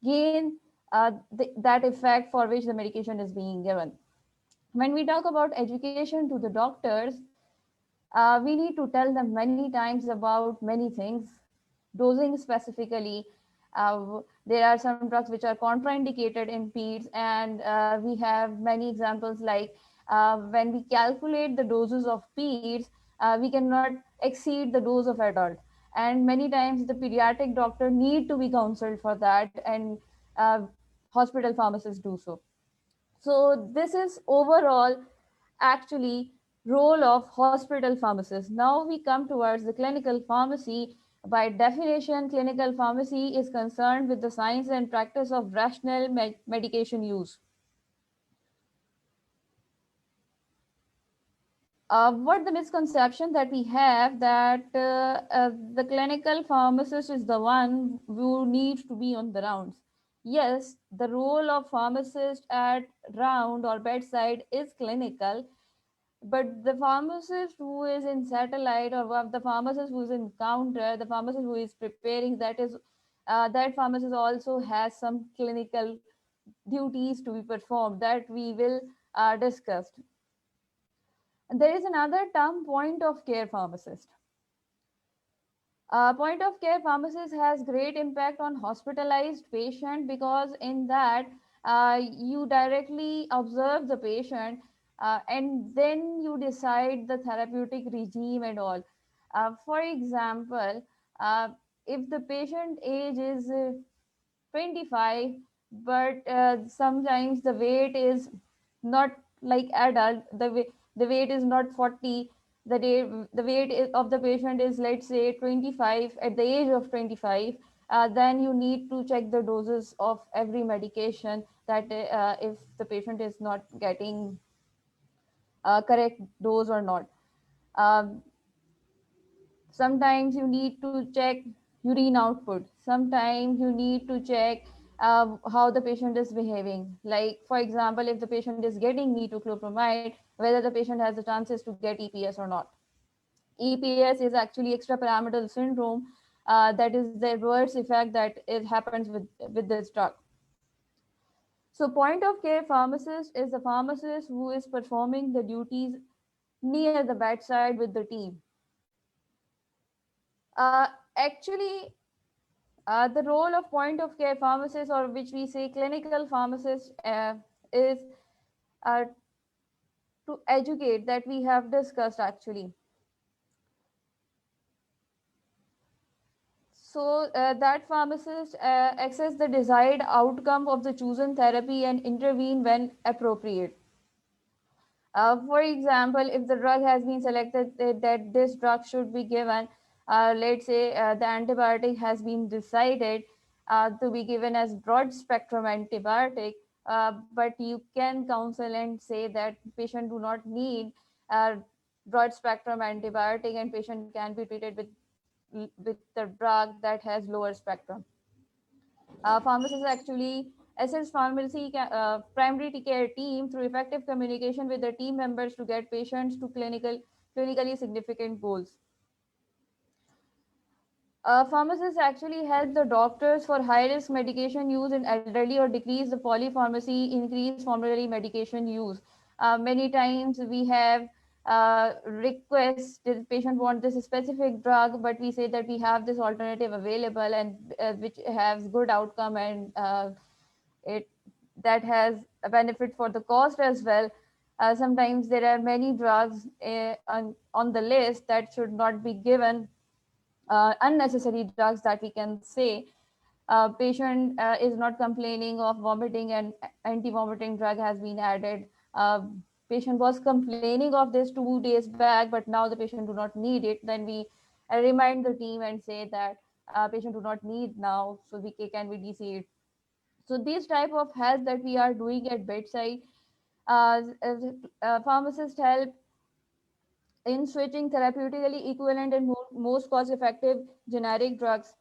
gain that effect for which the medication is being given. When we talk about education to the doctors, we need to tell them many times about many things. Dosing specifically, there are some drugs which are contraindicated in peds, and we have many examples like when we calculate the doses of peds, we cannot exceed the dose of adult, and many times the pediatric doctor need to be counseled for that, and uh, hospital pharmacists do so. So this is overall actually role of hospital pharmacist. Now we come towards the clinical pharmacy. By definition, clinical pharmacy is concerned with the science and practice of rational medication use. What the misconception that we have that the clinical pharmacist is the one who needs to be on the rounds. Yes, the role of pharmacist at round or bedside is clinical, but the pharmacist who is in satellite, or the pharmacist who is in counter, the pharmacist who is preparing, that pharmacist also has some clinical duties to be performed that we will discuss. There is another term, point of care pharmacist. Point of care pharmacist has great impact on hospitalized patient because in that you directly observe the patient, and then you decide the therapeutic regime and all. For example, if the patient age is 25, but sometimes the weight is not like adult, the weight is not 40, the weight of the patient is, let's say, 25 at the age of 25, then you need to check the doses of every medication, that if the patient is not getting correct dose or not. um, Sometimes you need to check urine output, sometimes you need to check how the patient is behaving. Like, for example, if the patient is getting metoclopramide, whether the patient has the chances to get EPS or not. EPS is actually extrapyramidal syndrome. That is the adverse effect that it happens with this drug. So point of care pharmacist is the pharmacist who is performing the duties near the bedside with the team. Actually, the role of point of care pharmacist, or which we say clinical pharmacist, is uh, to educate, that we have discussed actually. So that pharmacist access the desired outcome of the chosen therapy and intervene when appropriate. For example, if the drug has been selected that this drug should be given, let's say the antibiotic has been decided to be given as broad spectrum antibiotic, but you can counsel and say that patient do not need broad spectrum antibiotic, and patient can be treated with the drug that has lower spectrum. Pharmacists actually assist primary care team through effective communication with the team members to get patients to clinically significant goals. Pharmacists actually help the doctors for high risk medication use in elderly, or decrease the polypharmacy, increase formulary medication use. Many times we have requests, the patient want this specific drug, but we say that we have this alternative available, and which has good outcome, and it that has a benefit for the cost as well. Sometimes there are many drugs on the list that should not be given unnecessary drugs that we can say. Patient is not complaining of vomiting and anti-vomiting drug has been added. uh, Patient was complaining of this 2 days back, but now the patient do not need it. Then we remind the team and say that patient do not need now, so can we DC it. So these type of help that we are doing at bedside, pharmacists help in switching therapeutically equivalent and most cost effective generic drugs.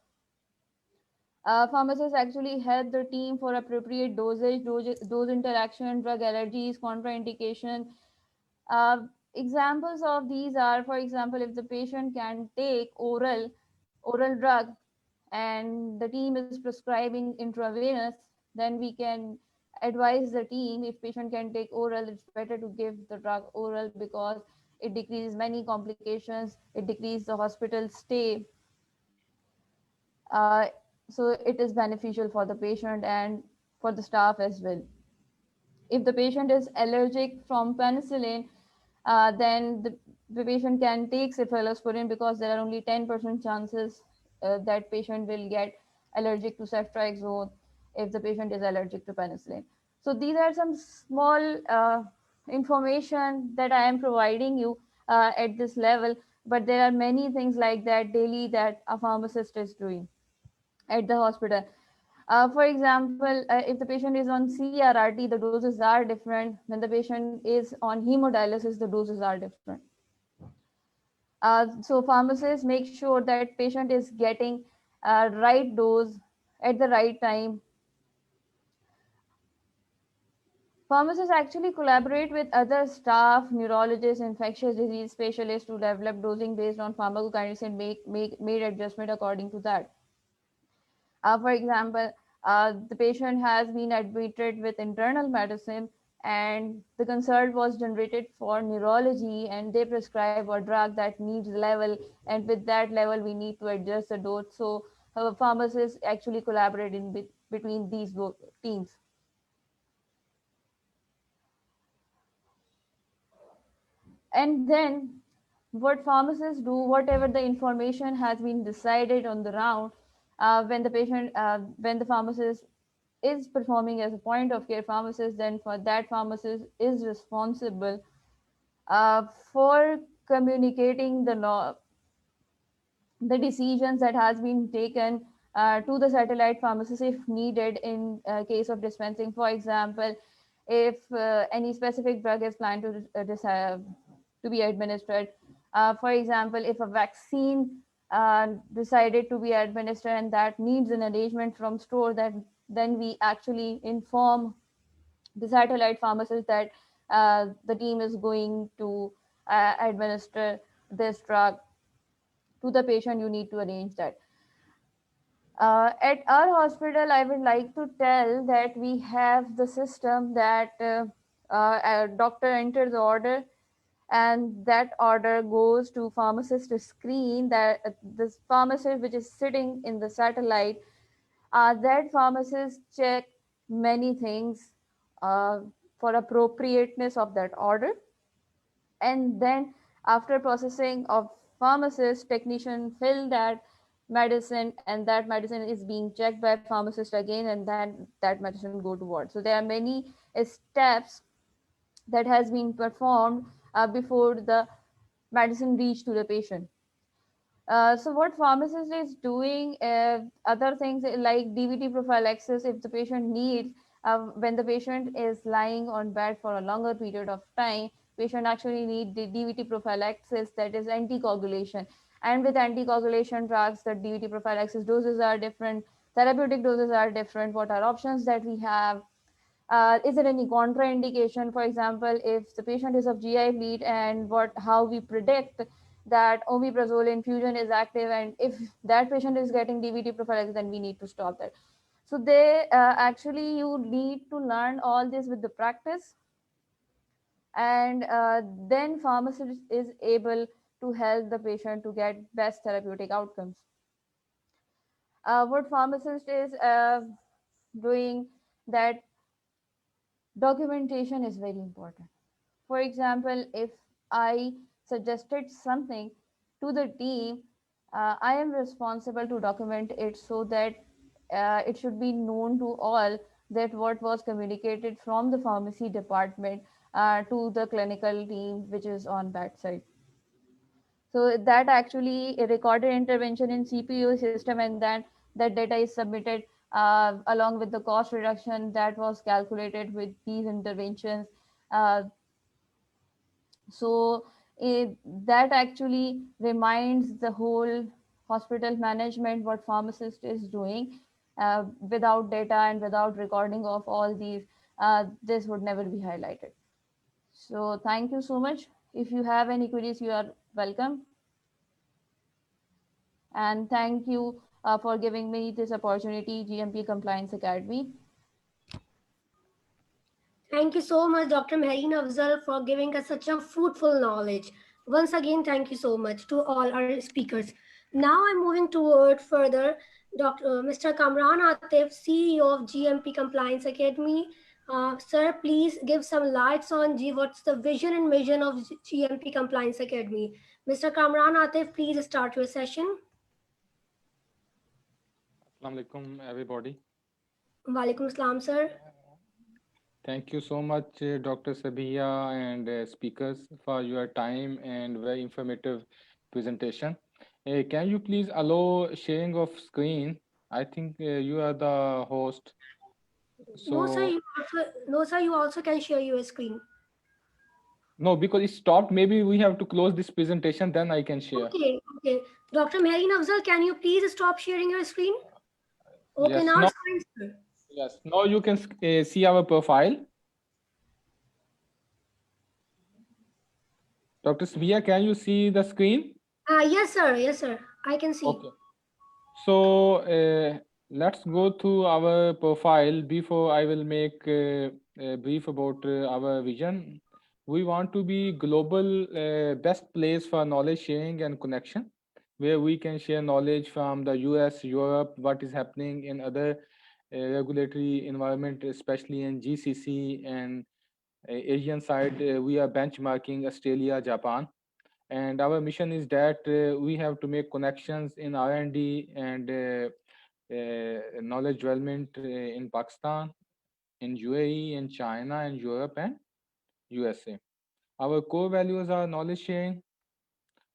Pharmacists actually help the team for appropriate dose interaction, drug allergies, contraindication. Uh, Examples of these are, for example, if the patient can take oral drug and the team is prescribing intravenous, then we can advise the team, if patient can take oral, it's better to give the drug oral because it decreases many complications, it decreases the hospital stay. uh, so it is beneficial for the patient and for the staff as well. If the patient is allergic from penicillin, then the patient can take cephalosporin because there are only 10% chances that patient will get allergic to ceftriaxone if the patient is allergic to penicillin. So these are some small information that I am providing you at this level, but there are many things like that daily that a pharmacist is doing at the hospital. For example, if the patient is on CRRT, the doses are different. When the patient is on hemodialysis, the doses are different. So pharmacists make sure that patient is getting right dose at the right time. Pharmacists actually collaborate with other staff, neurologists, infectious disease specialists to develop dosing based on pharmacokinetics and made adjustment according to that. For example, the patient has been admitted with internal medicine and the consult was generated for neurology and they prescribe a drug that needs level, and with that level we need to adjust the dose. So pharmacists actually collaborate between these teams. And then what pharmacists do, whatever the information has been decided on the round, when the pharmacist is performing as a point of care pharmacist, then for that pharmacist is responsible for communicating the decisions that has been taken to the satellite pharmacist if needed in case of dispensing. For example, if any specific drug is planned to be administered. For example, if a vaccine decided to be administered and that needs an arrangement from store, then we actually inform the satellite pharmacist that the team is going to administer this drug to the patient. You need to arrange that. At our hospital, I would like to tell that we have the system that a doctor enters the order and that order goes to pharmacist to screen that this pharmacist which is sitting in the satellite, that pharmacist check many things uh, for appropriateness of that order, and then after processing of pharmacist, technician fill that medicine and that medicine is being checked by pharmacist again, and then that medicine go to ward. So there are many steps that has been performed before the medicine reach to the patient. So what pharmacist is doing, other things like DVT prophylaxis, if the patient needs, when the patient is lying on bed for a longer period of time, patient actually need the DVT prophylaxis, that is anticoagulation. And with anticoagulation drugs, the DVT prophylaxis doses are different, therapeutic doses are different. What are options that we have? Is there any contraindication? For example, if the patient is of GI bleed, and how we predict that omeprazole infusion is active, and if that patient is getting DVT prophylaxis, then we need to stop that. So they actually you need to learn all this with the practice, and then pharmacist is able to help the patient to get best therapeutic outcomes. What pharmacist is doing, that documentation is very important. For example, if I suggested something to the team, I am responsible to document it so that it should be known to all that what was communicated from the pharmacy department to the clinical team, which is on that side. So that actually a recorded intervention in CPU system, and then that data is submitted along with the cost reduction that was calculated with these interventions. Uh, so that actually reminds the whole hospital management what pharmacist is doing. Without data and without recording of all these, this would never be highlighted. So thank you so much. If you have any queries, you are welcome. And thank you for giving me this opportunity, GMP Compliance Academy. Thank you so much, Dr. Mehreen Afzal, for giving us such a fruitful knowledge. Once again, thank you so much to all our speakers. Now I'm moving toward further Mr. Kamran Atif, CEO of GMP Compliance Academy. Sir, please give some lights on what's the vision and mission of GMP Compliance Academy. Mr. Kamran Atif, please start your session. Assalamu alaikum, everybody. Walaikum Assalam, sir. Thank you so much, Dr. Sabiya and speakers, for your time and very informative presentation. Can you please allow sharing of screen? I think you are the host. So, No, sir, you also can share your screen. no, because it stopped. Maybe we have to close this presentation, then I can share. Okay, okay. Dr. Mehreen Afzal, can you please stop sharing your screen? Okay, Yes, now no, it's fine, sir. yes. Now you can see our profile. Dr. Sabiya, can you see the screen? Yes, sir. Yes, sir. I can see. Okay. So let's go to our profile. Before I will make a brief about our vision. We want to be global best place for knowledge sharing and connection, where we can share knowledge from the US, Europe, what is happening in other regulatory environment, especially in GCC and Asian side. We are benchmarking Australia, Japan, and our mission is that we have to make connections in R&D and knowledge development in Pakistan, in UAE, in China, and Europe and USA. Our core values are knowledge sharing,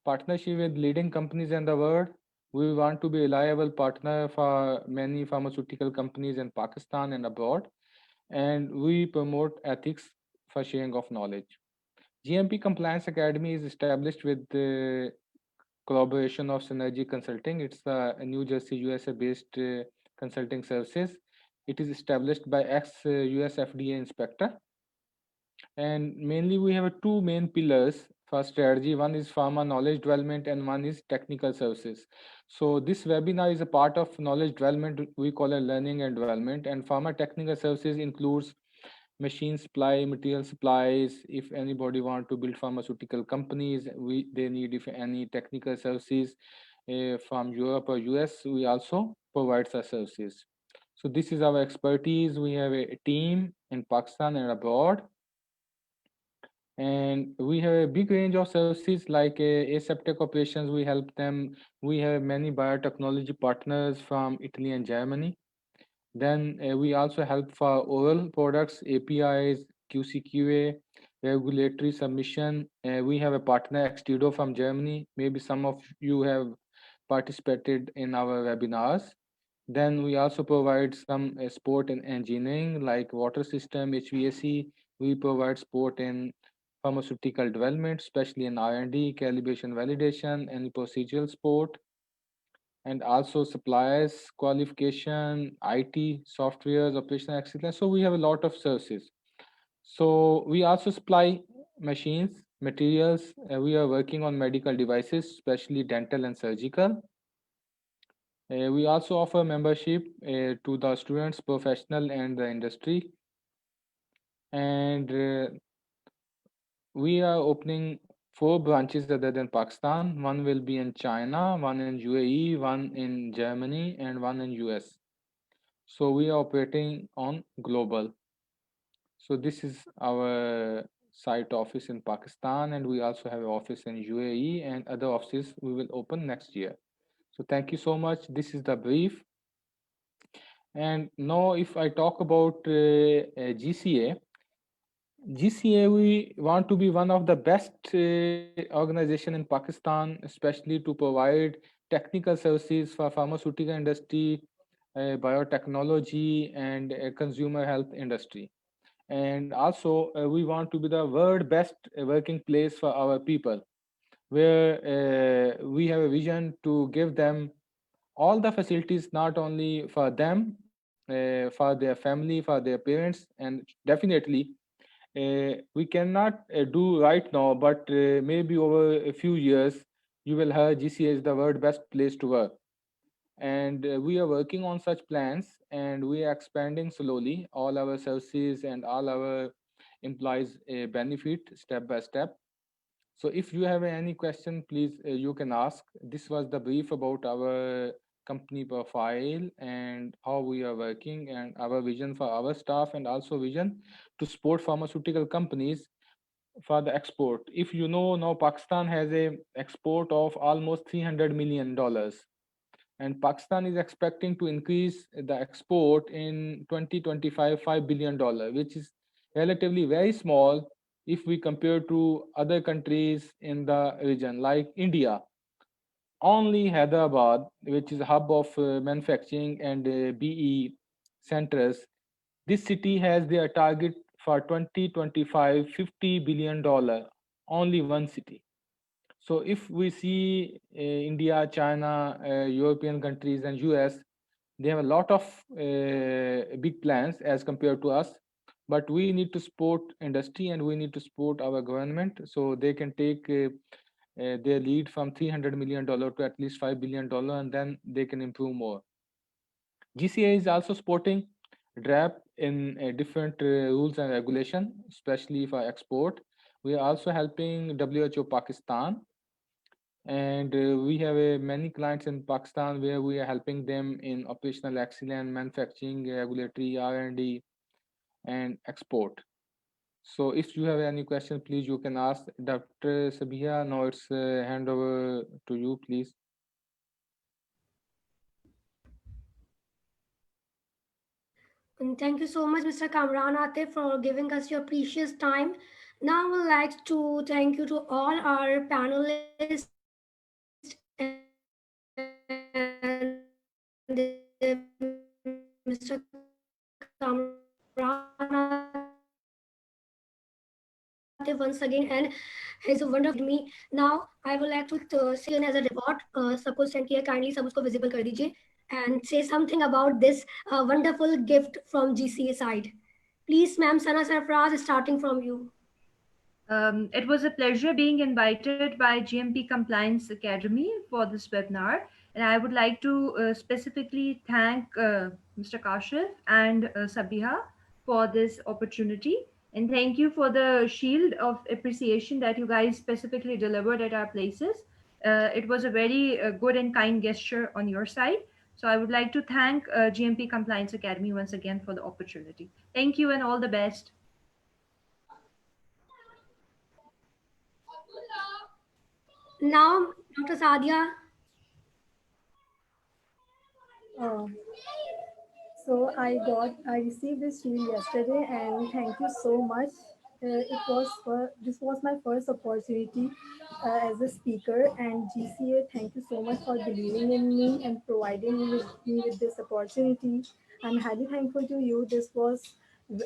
partnership with leading companies in the world. We want to be a reliable partner for many pharmaceutical companies in Pakistan and abroad, and we promote ethics for sharing of knowledge. GMP Compliance Academy is established with the collaboration of Synergy Consulting. It's a New Jersey, USA based consulting services. It is established by ex US FDA inspector. And mainly, we have two main pillars for strategy. One is pharma knowledge development, and one is technical services. So, this webinar is a part of knowledge development. We call it learning and development. And pharma technical services includes machine supply, material supplies. If anybody want to build pharmaceutical companies, they need if any technical services from Europe or US. We also provide such services. So this is our expertise. We have a team in Pakistan and abroad, and we have a big range of services like aseptic operations. We help them. We have many biotechnology partners from Italy and Germany. Then we also help for oral products, APIs, QC/QA, regulatory submission. We have a partner, Extido from Germany. Maybe some of you have participated in our webinars. Then we also provide some support in engineering like water system, HVAC. We provide support in pharmaceutical development, especially in R&D, calibration, validation, and procedural support, and also suppliers qualification, IT, softwares, operational excellence. So we have a lot of services. So we also supply machines, materials. We are working on medical devices, especially dental and surgical. We also offer membership to the students, professional, and the industry. And we are opening 4 branches other than Pakistan. One will be in China, one in UAE, one in Germany, and one in US. So we are operating on global. So this is our site office in Pakistan, and we also have an office in UAE and other offices we will open next year. So thank you so much. This is the brief. And now if I talk about GCA, GCA, we want to be one of the best organization in Pakistan, especially to provide technical services for pharmaceutical industry, biotechnology, and consumer health industry. And also, we want to be the world best working place for our people, where we have a vision to give them all the facilities, not only for them, for their family, for their parents, and definitely we cannot do right now, but maybe over a few years, you will have GCA is the world best place to work. And we are working on such plans, and we are expanding slowly all our services and all our employees benefit step by step. So if you have any question, please you can ask. This was the brief about our company profile and how we are working and our vision for our staff, and also vision to support pharmaceutical companies for the export. If you know, now Pakistan has a export of almost $300 million, and Pakistan is expecting to increase the export in 2025 $5 billion, which is relatively very small if we compare to other countries in the region like India. Only Hyderabad, which is a hub of manufacturing and BE centers, this city has their target for 2025 $50 billion. Only one city. So if we see India, China, European countries, and US, they have a lot of big plans as compared to us. But we need to support industry, and we need to support our government so they can take their lead from $300 million to at least $5 billion, and then they can improve more. GCA is also supporting DRAP in different rules and regulation, especially for export. We are also helping WHO Pakistan, and we have many clients in Pakistan where we are helping them in operational excellence, manufacturing, regulatory, R&D, and export. So if you have any question, please you can ask Dr. Sabiha. Now it's hand over to you, please. And thank you so much, Mr. Kamran Atif, for giving us your precious time. Now, I would like to thank you to all our panelists and once again, and his wonderful me. Now, I would like to say again as a report. सबको send किया, kindly सब उसको visible कर दीजिए and say something about this wonderful gift from GCA side. Please, ma'am, Sana Sarfraz, starting from you. It was a pleasure being invited by GMP Compliance Academy for this webinar. And I would like to specifically thank Mr. Kashif and Sabiha for this opportunity. And thank you for the shield of appreciation that you guys specifically delivered at our places. It was a very good and kind gesture on your side. So I would like to thank GMP Compliance Academy once again for the opportunity. Thank you and all the best. Now, Dr. Sadia. So I received this shield yesterday, and thank you so much. This was my first opportunity as a speaker, and GCA, thank you so much for believing in me and providing me with this opportunity. I'm highly thankful to you. This was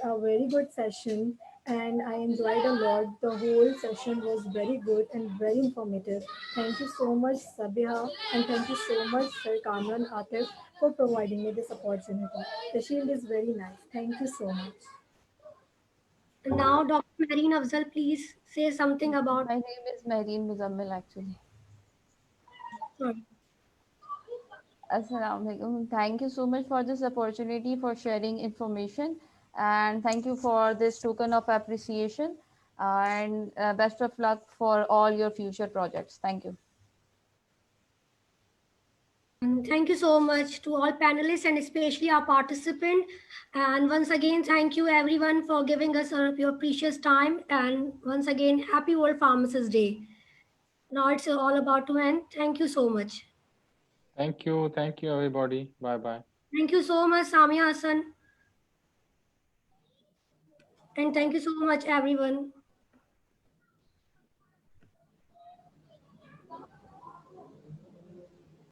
a very good session, and I enjoyed a lot. The whole session was very good and very informative. Thank you so much, Sabiha, and thank you so much, Sir Kamran Atif, for providing me this opportunity. The shield is very nice. Thank you so much. Now, Dr. Marine Afzal, please say something about. My name is Mehreen Muzammil actually. Sorry. Assalamu alaikum. Thank you so much for this opportunity for sharing information, and thank you for this token of appreciation, and best of luck for all your future projects. Thank you. Thank you so much to all panelists and especially our participant. And once again, thank you everyone for giving us your precious time. And once again, happy World Pharmacist Day. Now it's all about to end. Thank you so much. Thank you everybody. Bye bye. Thank you so much, Samia Hassan. And thank you so much, everyone.